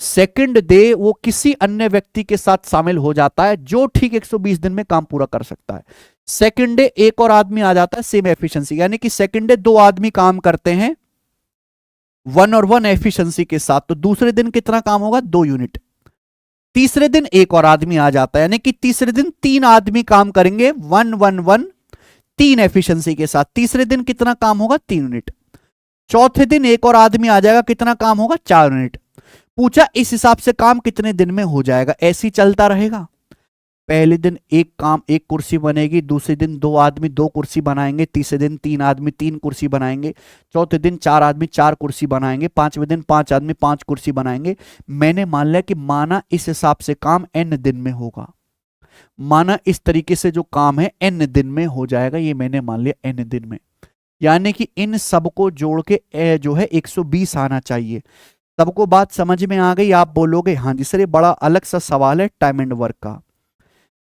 सेकंड डे वो किसी अन्य व्यक्ति के साथ शामिल हो जाता है जो ठीक 120 दिन में काम पूरा कर सकता है। सेकंड डे एक और आदमी आ जाता है सेम एफिशिएंसी, यानी कि सेकंड डे 2 आदमी काम करते हैं 1 और 1 एफिशिएंसी के साथ, तो दूसरे दिन कितना काम होगा? 2 यूनिट। तीसरे दिन एक और आदमी आ जाता है, यानी कि तीसरे दिन 3 आदमी काम करेंगे 1 1 1 3 एफिशिएंसी के साथ, तीसरे दिन कितना काम होगा? 3 यूनिट। चौथे दिन एक और आदमी आ जाएगा, कितना काम होगा? 4 यूनिट। पूछा इस हिसाब से काम कितने दिन में हो जाएगा, ऐसे ही चलता रहेगा। पहले दिन एक काम एक कुर्सी बनेगी, दूसरे दिन 2 आदमी 2 कुर्सी बनाएंगे, तीसरे दिन 3 आदमी 3 कुर्सी बनाएंगे, चौथे दिन 4 आदमी 4 कुर्सी बनाएंगे, पांचवें दिन 5 आदमी 5 कुर्सी बनाएंगे। मैंने मान लिया कि माना इस हिसाब से काम n दिन में होगा, माना इस तरीके से जो काम है n दिन में हो जाएगा, ये मैंने मान लिया n दिन में। यानी कि इन सबको जोड़ के जो है 120 आना चाहिए। सबको बात समझ में आ गई? आप बोलोगे हाँ जी सर, ये बड़ा अलग सा सवाल है टाइम एंड वर्क का।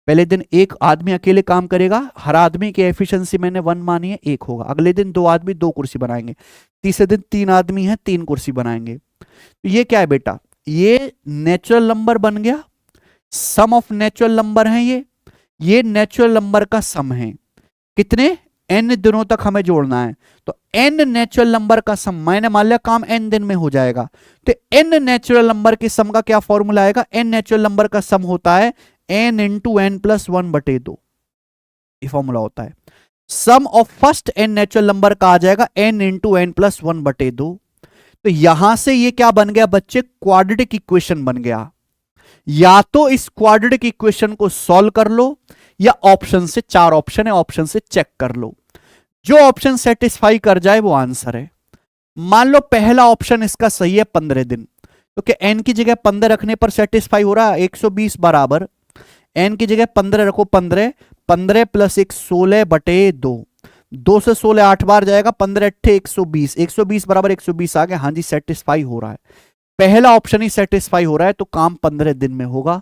पहले दिन एक आदमी अकेले काम करेगा, हर आदमी की एफिशिएंसी मैंने 1 मानी है, 1 होगा। अगले दिन 2 आदमी 2 कुर्सी बनाएंगे, तीसरे दिन 3 आदमी हैं 3 कुर्सी बनाएंगे। तो ये क्या है बेटा? ये नेचुरल नंबर बन गया, सम ऑफ नेचुरल नंबर है ये नेचुरल नंबर का सम है। कितने? n दिनों तक हमें जोड़ना है, तो n नेचुरल नंबर का सम, मैंने मान लिया काम n दिन में हो जाएगा, तो n नेचुरल नंबर के सम का क्या फॉर्मूला आएगा? n नेचुरल नंबर का सम होता है n इंटू n प्लस 1/2, ये फॉर्मूला होता है। Sum of first n natural number का आ जाएगा n इंटू n प्लस 1/2। तो यहां से ये क्या बन गया बच्चे? क्वाड्रेटिक इक्वेशन बन गया। या तो इस क्वाड्रेटिक इक्वेशन को सॉल्व कर लो, या ऑप्शन से, 4 ऑप्शन है, ऑप्शन से चेक कर लो, जो ऑप्शन सेटिस्फाई कर जाए वो आंसर है। मान लो पहला ऑप्शन इसका सही है 15 दिन, तो क्या n की जगह 15 रखने पर सेटिस्फाई हो रहा है? 120 बराबर n की जगह 15 रखो, 15 15 प्लस 1 16/2, 2 से 16 8 बार जाएगा, 15 अट्ठे 120, 120 बराबर 120 आ गया। हाँ जी सेटिस्फाई हो रहा है, पहला ऑप्शन ही सेटिस्फाई हो रहा है, तो काम 15 दिन में होगा।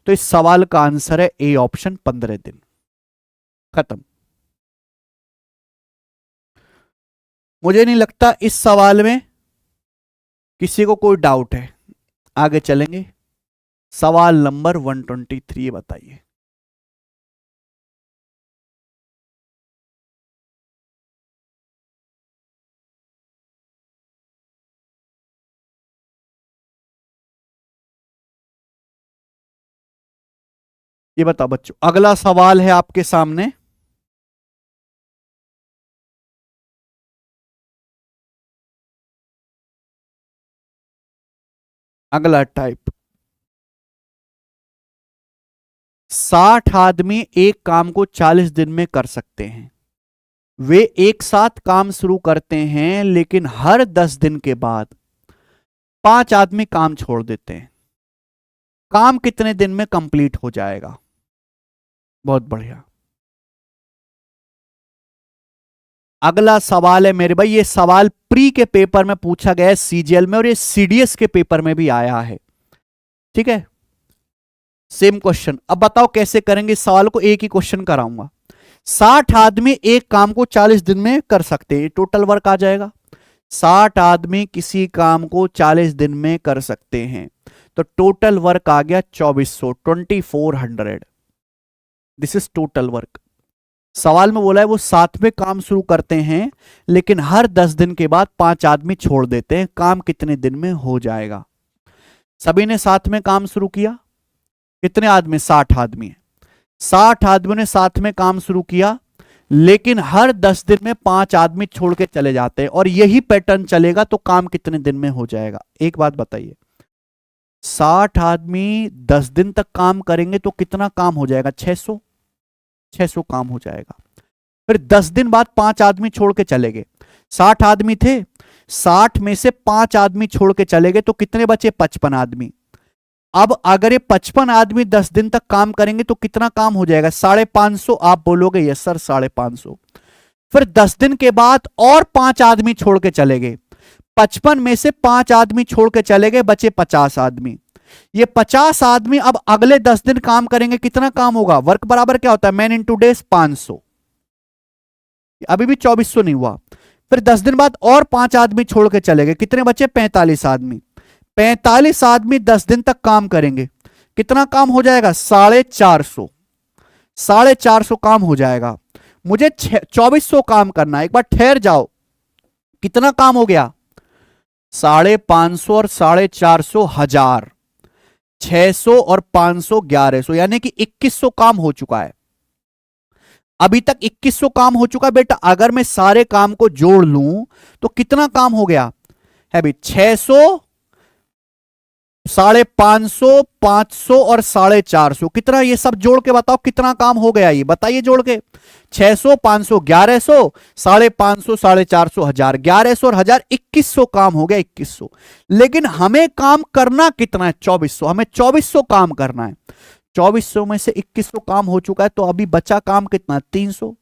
तो इस सवाल का आंसर है ए ऑप्शन, 15 दिन। खत्म। मुझे नहीं लगता इस सवाल में किसी को कोई डाउट है। आगे चलेंगे, सवाल नंबर 123 बताइए। ये बताओ बच्चों, अगला सवाल है आपके सामने। अगला टाइप, 60 आदमी एक काम को 40 दिन में कर सकते हैं। वे एक साथ काम शुरू करते हैं, लेकिन हर 10 दिन के बाद 5 आदमी काम छोड़ देते हैं। काम कितने दिन में कंप्लीट हो जाएगा? बहुत बढ़िया। अगला सवाल है मेरे भाई, ये सवाल प्री के पेपर में पूछा गया है, सीजीएल में, और ये सीडीएस के पेपर में भी आया है। ठीक है, सेम क्वेश्चन। अब बताओ कैसे करेंगे इस सवाल को, एक ही क्वेश्चन कराऊंगा। 60 आदमी एक काम को 40 दिन में कर सकते हैं, टोटल वर्क आ जाएगा। 60 आदमी किसी काम को 40 दिन में कर सकते हैं, तो टोटल वर्क आ गया 2400, 2400। This is total work. सवाल में बोला है वो साथ में काम शुरू करते हैं, लेकिन हर 10 दिन के बाद 5 आदमी छोड़ देते हैं। काम कितने दिन में हो जाएगा? सभी ने साथ में काम शुरू किया, कितने आदमी? 60 आदमी। 60 आदमियों ने साथ में काम शुरू किया, लेकिन हर 10 दिन में 5 आदमी छोड़ के चले जाते हैं, और यही पैटर्न चलेगा, तो काम कितने दिन में हो जाएगा? एक बात बताइए, 60 आदमी 10 दिन तक काम करेंगे तो कितना काम हो जाएगा? 600 काम हो जाएगा। फिर 10 दिन बाद 5 आदमी छोड़ के चले गए। 60 आदमी थे, 60 में से 5 आदमी छोड़ के चले गए, तो कितने बचे? 55 आदमी। अब अगर ये 55 आदमी 10 दिन तक काम करेंगे तो कितना काम हो जाएगा? 550। आप बोलोगे यस सर 550। फिर 10 दिन के बाद और 5 आदमी छोड़ के चले गए। 55 में से 5 आदमी छोड़ के चले गए, बचे 50 आदमी। ये 50 आदमी अब अगले 10 दिन काम करेंगे, कितना काम होगा? वर्क बराबर क्या होता है? Man into days, 500। अभी भी 2400 नहीं हुआ। फिर 10 दिन बाद और 5 आदमी छोड़ के चले गए, कितने बचे? 45 आदमी। 45 आदमी 10 दिन तक काम करेंगे, कितना काम हो जाएगा? 450। 450 काम हो जाएगा। मुझे 2400 काम करना है। एक बार ठहर जाओ, कितना काम हो गया? 550 और 450 1000, 600 और 500 1100, यानी कि 2100 काम हो चुका है। अभी तक 2100 काम हो चुका बेटा। अगर मैं सारे काम को जोड़ लूं तो कितना काम हो गया है भाई? 600 550, 500 और 450, कितना, ये सब जोड़ के बताओ कितना काम हो गया, ये बताइए जोड़ के। 600, 500, 1100, 550, 450, 1000, 1100 और 1000, 2100 काम हो गया, 2100। लेकिन हमें काम करना कितना है, 2400, हमें 2400 काम करना है। 2400 में से 2100 काम हो चुका है, तो अभी बचा काम कितना, 300।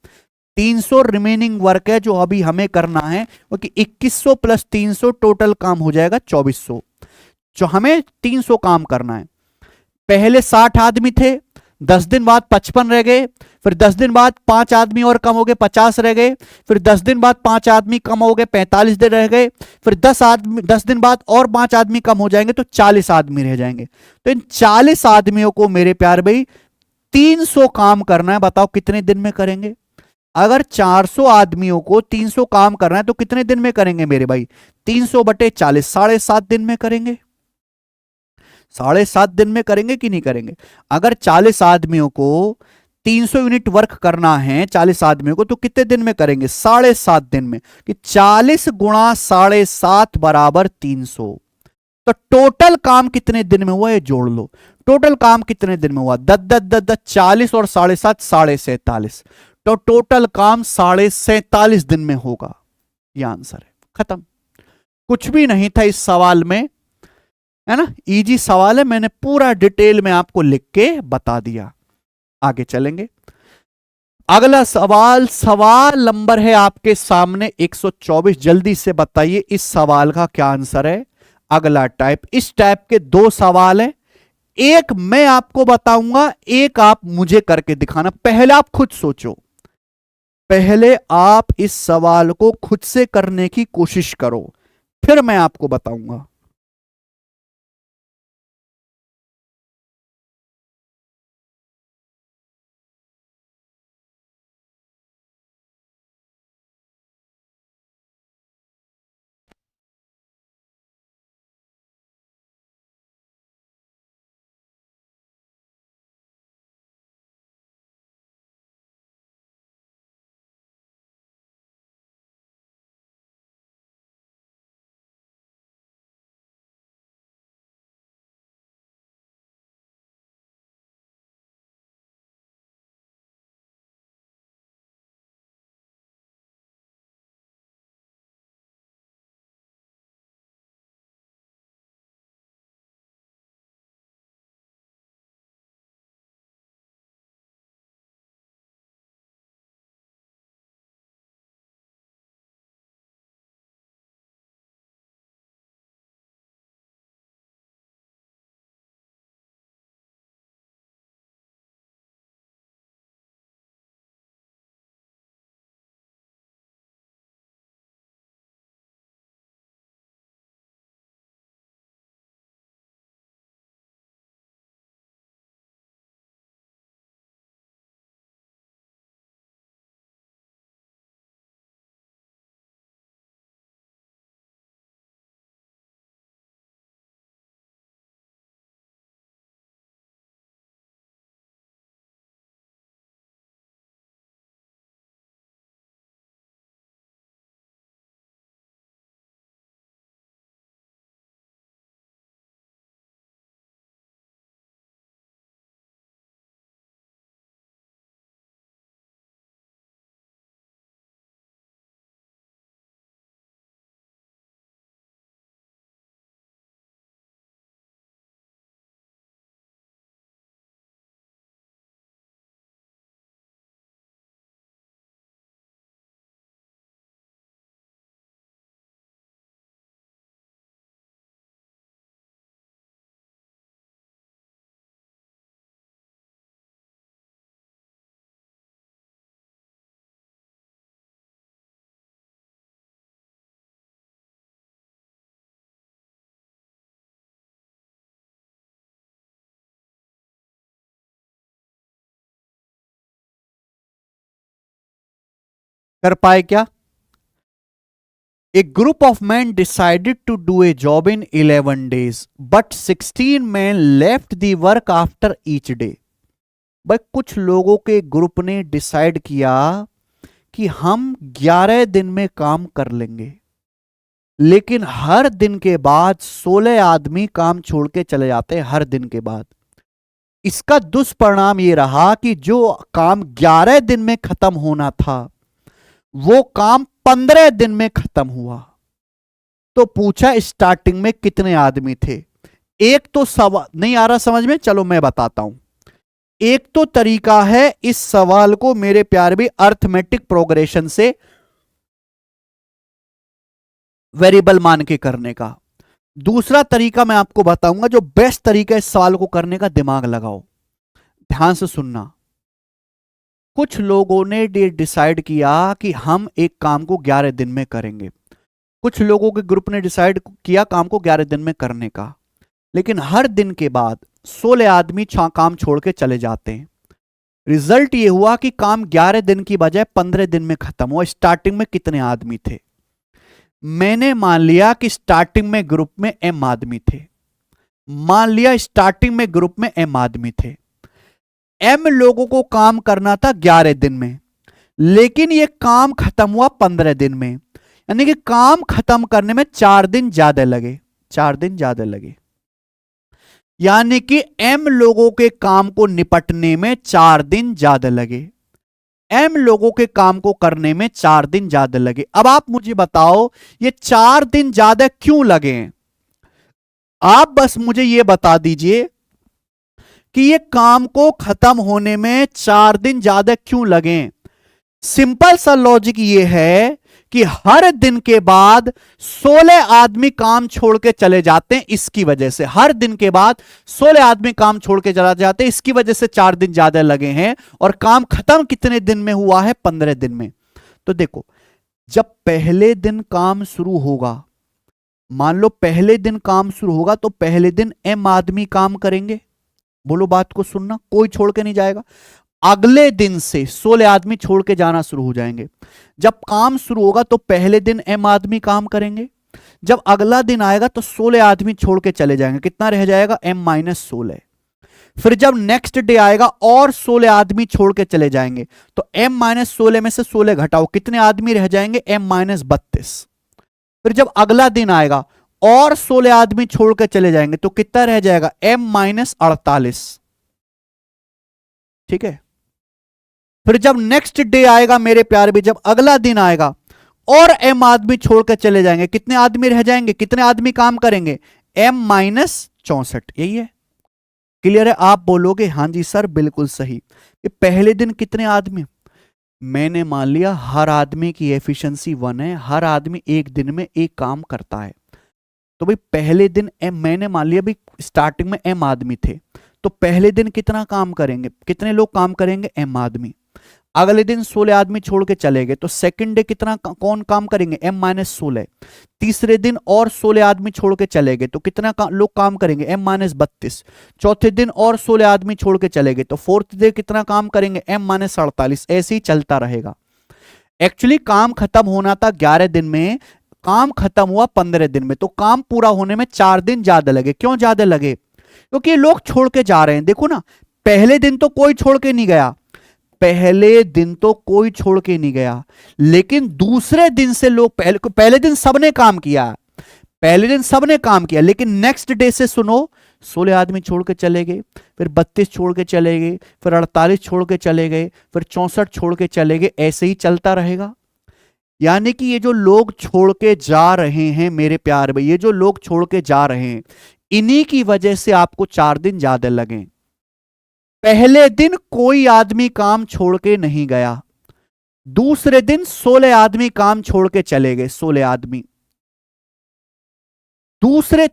300 रिमेनिंग वर्क है जो अभी हमें करना है, क्योंकि 2100 प्लस 300 टोटल काम हो जाएगा 2400, जो हमें 300 काम करना है। पहले 60 आदमी थे, 10 दिन बाद 55 रह गए, फिर 10 दिन बाद 5 आदमी और कम हो गए, 50 रह गए, फिर 10 दिन बाद 5 आदमी कम हो गए, 45 दिन रह गए, फिर 10 दिन बाद और 5 आदमी कम हो जाएंगे, तो 40 आदमी रह जाएंगे। तो इन 40 आदमियों को मेरे प्यार भाई 300 काम करना है, बताओ कितने दिन में करेंगे। अगर 400 आदमियों को 300 काम करना है तो कितने दिन में करेंगे मेरे भाई, 300 बटे 40, 7.5 दिन में करेंगे। 7.5 दिन में करेंगे कि नहीं करेंगे। अगर 40 आदमियों को 300 यूनिट वर्क करना है, 40 आदमियों को, तो कितने दिन में करेंगे, 7.5 दिन में। कि 40 गुणा 7.5 बराबर 300। तो टोटल काम कितने दिन में हुआ ये जोड़ लो। टोटल काम कितने दिन में हुआ, 10 10 10 10, 40 और 7.5, 47। तो टोटल काम 47 दिन में होगा। यह आंसर है, खत्म। कुछ भी नहीं था इस सवाल में, है ना, इजी सवाल है, मैंने पूरा डिटेल में आपको लिख के बता दिया। आगे चलेंगे। अगला सवाल, सवाल नंबर है आपके सामने 124। जल्दी से बताइए इस सवाल का क्या आंसर है। अगला टाइप, इस टाइप के 2 सवाल है, एक मैं आपको बताऊंगा, एक आप मुझे करके दिखाना। पहले आप खुद सोचो, पहले आप इस सवाल को खुद से करने की कोशिश करो, फिर मैं आपको बताऊंगा। कर पाए क्या। A group of men decided to do a job in 11 days, but 16 men left the work after each day. भाई कुछ लोगों के ग्रुप ने डिसाइड किया कि हम 11 दिन में काम कर लेंगे, लेकिन हर दिन के बाद 16 आदमी काम छोड़ के चले जाते हैं हर दिन के बाद। इसका दुष्परिणाम ये रहा कि जो काम 11 दिन में खत्म होना था वो काम 15 दिन में खत्म हुआ। तो पूछा स्टार्टिंग में कितने आदमी थे। एक तो सवाल नहीं आ रहा समझ में, चलो मैं बताता हूं। एक तो तरीका है इस सवाल को मेरे प्यारे भी अर्थमेटिक प्रोग्रेशन से वेरिएबल मान के करने का। दूसरा तरीका मैं आपको बताऊंगा जो बेस्ट तरीका इस सवाल को करने का, दिमाग लगाओ, ध्यान से सुनना। कुछ लोगों ने डिसाइड किया कि हम एक काम को 11 दिन में करेंगे। कुछ लोगों के ग्रुप ने डिसाइड किया काम को 11 दिन में करने का, लेकिन हर दिन के बाद 16 आदमी काम छोड़ के चले जाते हैं। रिजल्ट ये हुआ कि काम 11 दिन की बजाय 15 दिन में खत्म हुआ। स्टार्टिंग में कितने आदमी थे? मैंने मान लिया कि स्टार्टिंग में ग्रुप में m आदमी थे। मान लिया स्टार्टिंग में ग्रुप में m आदमी थे। m लोगों को काम करना था 11 दिन में, लेकिन यह काम खत्म हुआ 15 दिन में, यानी कि काम खत्म करने में 4 दिन ज्यादा लगे। 4 दिन ज्यादा लगे, यानी कि m लोगों के काम को निपटने में 4 दिन ज्यादा लगे। m लोगों के काम को करने में 4 दिन ज्यादा लगे। अब आप मुझे बताओ ये 4 दिन ज्यादा क्यों लगे? आप बस मुझे ये बता दीजिए कि ये काम को खत्म होने में 4 दिन ज्यादा क्यों लगे। सिंपल सा लॉजिक ये है कि हर दिन के बाद 16 आदमी काम छोड़ के चले जाते हैं। इसकी वजह से हर दिन के बाद 16 आदमी काम छोड़ के चला जाते हैं, इसकी वजह से 4 दिन ज्यादा लगे हैं। और काम खत्म कितने दिन में हुआ है? 15 दिन में। तो देखो, जब पहले दिन काम शुरू होगा, मान लो पहले दिन काम शुरू होगा, तो पहले दिन m आदमी काम करेंगे। बोलो बात को सुनना, कोई छोड़ के नहीं जाएगा। अगले दिन से 16 आदमी छोड़ के जाना शुरू हो जाएंगे। जब काम शुरू होगा तो पहले दिन m आदमी काम करेंगे। जब अगला दिन आएगा तो 16 आदमी छोड़ के चले जाएंगे। कितना रह जाएगा? m-16। फिर जब नेक्स्ट डे आएगा और 16 आदमी छोड़ के चले जाएंगे, तो m-16 में से 16 घटाओ, कितने आदमी रह जाएंगे? m-32। फिर जब अगला दिन आएगा और 16 आदमी छोड़ के चले जाएंगे, तो कितना रह जाएगा? m-48। ठीक है। फिर जब नेक्स्ट डे आएगा मेरे प्यारे भी, जब अगला दिन आएगा और m आदमी छोड़ कर चले जाएंगे, कितने आदमी रह जाएंगे? कितने आदमी काम करेंगे? m-64। यही है। क्लियर है? आप बोलोगे हां जी सर बिल्कुल सही। ये पहले दिन कितने आदमी? मैंने मान लिया हर आदमी की एफिशिएंसी 1 है, हर आदमी एक दिन में एक काम करता है। तो भाई पहले दिन मैंने मान लिया भाई स्टार्टिंग में m आदमी थे, तो पहले दिन कितना काम करेंगे? कितने लोग काम करेंगे? m आदमी। अगले दिन 16 आदमी छोड़ के चले गए, तो सेकंड डे कितना कौन काम करेंगे? m-16। तीसरे दिन और 16 आदमी छोड़ के चले गए, तो कितना लोग काम करेंगे? m-32। चौथे दिन और 16 आदमी छोड़ के चले गए, तो फोर्थ डे कितना काम करेंगे? m-48। ऐसे ही चलता रहेगा। एक्चुअली काम खत्म होना था 11 दिन में, काम खत्म हुआ 15 दिन में, तो काम पूरा होने में 4 दिन ज्यादा लगे। क्यों ज्यादा लगे? क्योंकि ये लोग छोड़ के जा रहे हैं। देखो ना, पहले दिन तो कोई छोड़ के नहीं गया, पहले दिन तो कोई छोड़ के नहीं गया, लेकिन दूसरे दिन से लोग पहले दिन सबने काम किया, पहले दिन सबने काम किया, लेकिन नेक्स्ट डे से सुनो 16 आदमी छोड़ के चले गए, फिर 32 छोड़ के चले गए, फिर 48 छोड़ के चले गए, फिर 64 छोड़ के चले गए। ऐसे ही चलता रहेगा। यानी कि ये जो लोग छोड़ के जा रहे हैं मेरे प्यार भाई, ये जो लोग छोड़ के जा रहे हैं, इन्हीं की वजह से आपको 4 दिन ज्यादा लगे। पहले दिन कोई आदमी काम छोड़ के नहीं गया, दूसरे दिन 16 आदमी काम छोड़ के चले गए, 16 आदमी।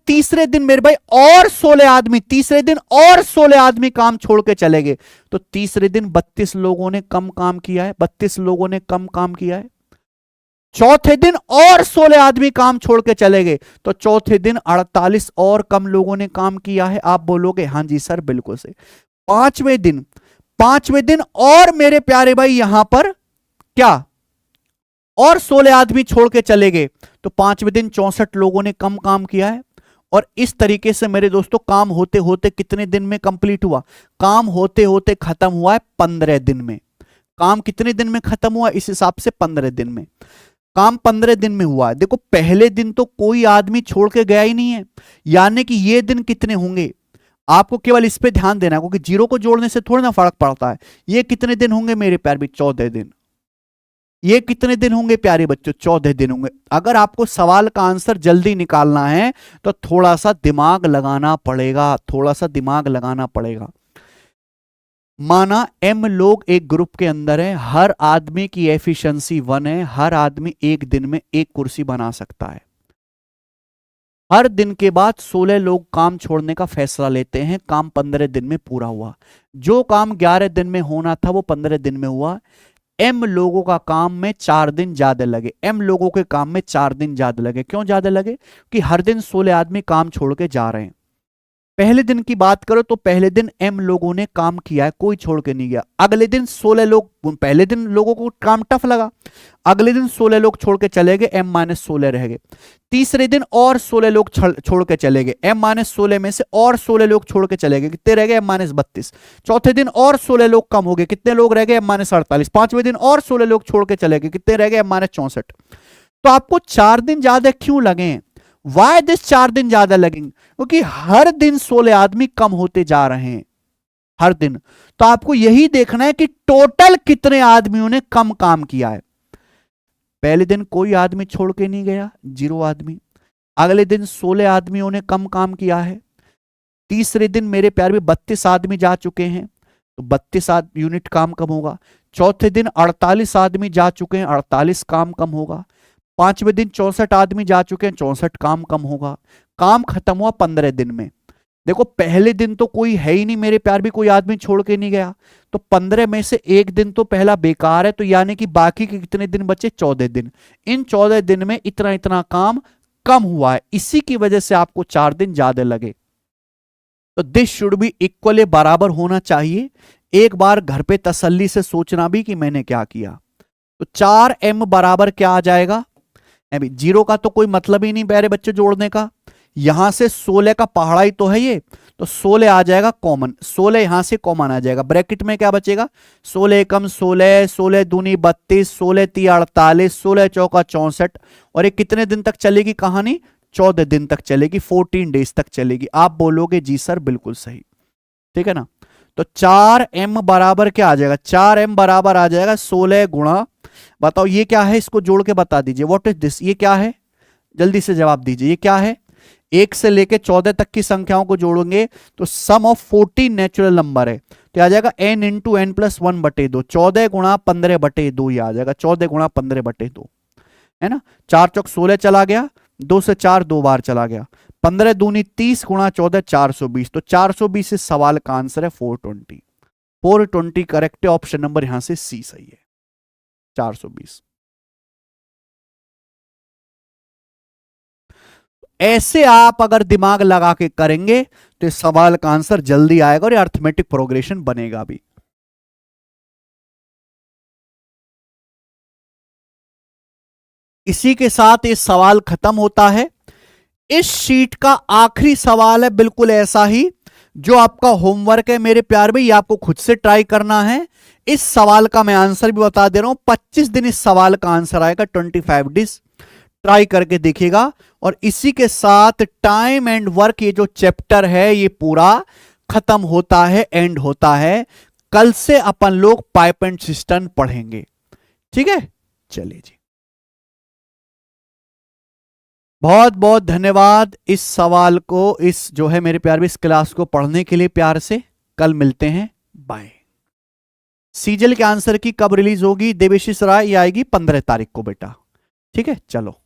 तीसरे दिन मेरे भाई और 16 आदमी, तीसरे दिन और 16 आदमी काम छोड़ के चले गए, तो तीसरे दिन 32 लोगों ने कम काम किया है, 32 लोगों ने कम काम किया है। चौथे दिन और 16 आदमी काम छोड़ के चले गए, तो चौथे दिन 48 और कम लोगों ने काम किया है। आप बोलोगे हां जी सर बिल्कुल से। पांचवें दिन और मेरे प्यारे भाई यहां पर क्या और 16 आदमी छोड़ के चले गए, तो पांचवें दिन 64 लोगों ने कम काम किया है। और इस तरीके से मेरे दोस्तों काम होते होते कितने दिन में कंप्लीट हुआ? काम होते होते खत्म हुआ है 15 दिन में। काम कितने दिन में खत्म हुआ? इस हिसाब से 15 दिन में। काम 15 दिन में हुआ है। देखो पहले दिन तो कोई आदमी छोड़ के गया ही नहीं है, यानी कि ये दिन कितने होंगे आपको केवल इस पे ध्यान देना है, क्योंकि जीरो को जोड़ने से थोड़ा ना फर्क पड़ता है। ये कितने दिन होंगे मेरे प्यार भी? 14 दिन। ये कितने दिन होंगे प्यारे बच्चों? 14 दिन होंगे। अगर आपको सवाल का आंसर जल्दी निकालना है तो थोड़ा सा दिमाग लगाना पड़ेगा, थोड़ा सा दिमाग लगाना पड़ेगा। माना m लोग एक ग्रुप के अंदर है, हर आदमी की एफिशिएंसी 1 है, हर आदमी एक दिन में एक कुर्सी बना सकता है। हर दिन के बाद 16 लोग काम छोड़ने का फैसला लेते हैं, काम 15 दिन में पूरा हुआ। जो काम 11 दिन में होना था वो 15 दिन में हुआ। m लोगों का काम में 4 दिन ज्यादा लगे, m लोगों के काम में 4 दिन ज्यादा लगे। क्यों ज्यादा लगे? कि हर दिन 16 आदमी काम छोड़ के जा रहे हैं। पहले दिन की बात करो तो पहले दिन m लोगों ने काम किया है, कोई छोड़ के नहीं गया। अगले दिन 16 लोग, पहले दिन लोगों को काम टफ लगा, अगले दिन 16 लोग छोड़ के चले गए, m-16 रह गए। तीसरे दिन और 16 लोग छोड़ के चले गए, m-16 में से और 16 लोग छोड़ के चले गए, कितने रह गए? m-32। चौथे दिन और 16 लोग कम हो गए, कितने लोग रह गए? m-48। पांचवें दिन और 16 लोग छोड़ के चले गए, कितने रह गए? m-64। तो आपको 4 दिन ज्यादा क्यों लगे? वाई दिस 4 दिन ज्यादा लगेंगे? क्योंकि हर दिन 16 आदमी कम होते जा रहे हैं, हर दिन। तो आपको यही देखना है कि टोटल कितने आदमियों ने कम काम किया है। पहले दिन कोई आदमी छोड़ के नहीं गया, 0 आदमी। अगले दिन 16 आदमियों ने कम काम किया है। तीसरे दिन मेरे प्यार में 32 आदमी जा चुके हैं, तो 32 यूनिट काम कम होगा। चौथे दिन 48 आदमी जा चुके हैं, 48 काम कम होगा। पांचवें दिन 64 आदमी जा चुके हैं, 64 काम कम होगा। काम खत्म हुआ 15 दिन में। देखो पहले दिन तो कोई है ही नहीं मेरे प्यार भी, कोई आदमी छोड़ के नहीं गया, तो 15 में से एक दिन तो पहला बेकार है, तो यानी कि बाकी के कितने दिन बचे? 14 दिन। इन 14 दिन में इतना इतना काम कम हुआ है, इसी की वजह से आपको 4 दिन ज्यादा लगे। तो दिस शुड बी इक्वली, बराबर होना चाहिए। एक बार घर पे तसल्ली से सोचना भी कि मैंने क्या किया। तो 4m बराबर क्या आ जाएगा? अभी 0 का तो कोई मतलब ही नहीं प्यारे बच्चे जोड़ने का। यहां से 16 का पहाड़ा ही तो है ये, तो 16 आ जाएगा कॉमन, 16 यहां से कॉमन आ जाएगा। ब्रैकेट में क्या बचेगा? 16 एकम 16, 16 दूनी 32, 16 ती 48, 16 चौका 64। और ये कितने दिन तक चलेगी कहानी? 14 दिन तक चलेगी, 14 डेज तक चलेगी। आप बोलोगे जी सर बिल्कुल सही, ठीक है ना। तो 4m बराबर क्या आ जाएगा? 4m बराबर आ जाएगा 16 गुणा, बताओ ये क्या है, इसको जोड़ के बता दीजिए। What is this? ये क्या है? जल्दी से जवाब दीजिए, ये क्या है? 1 से लेके 14 तक की संख्याओं को जोड़ेंगे तो सम ऑफ 14 नेचुरल नंबर है, तो आ जाएगा n इंटू एन प्लस 1/2। 14 गुणा 15/2 ये आ जाएगा, 14 गुणा 15/2 है ना। 4 चौक 16 चला गया, 2 से 4 2 बार चला गया। 15 दूनी 30 गुणा 14 420, तो 420 इस सवाल का आंसर है 420। 420 करेक्ट है, ऑप्शन नंबर यहां से सी सही है, 420। ऐसे आप अगर दिमाग लगा के करेंगे तो इस सवाल का आंसर जल्दी आएगा और ये अर्थमेटिक प्रोग्रेशन बनेगा भी। इसी के साथ ये सवाल खत्म होता है। इस शीट का आखिरी सवाल है बिल्कुल ऐसा ही, जो आपका होमवर्क है मेरे प्यार भाई, ये आपको खुद से ट्राई करना है। इस सवाल का मैं आंसर भी बता दे रहा हूं, 25 दिन इस सवाल का आंसर आएगा, 25 डेज ट्राई करके देखिएगा। और इसी के साथ टाइम एंड वर्क ये जो चैप्टर है ये पूरा खत्म होता है, एंड होता है। कल से अपन लोग पाइप एंड सिस्टम पढ़ेंगे, ठीक है। चलिए जी, बहुत बहुत धन्यवाद इस सवाल को, इस जो है मेरे प्यार भी इस क्लास को पढ़ने के लिए प्यार से। कल मिलते हैं, बाय। सीजल के आंसर की कब रिलीज होगी देवेशिष राय? ये आएगी 15 तारीख को बेटा, ठीक है। चलो।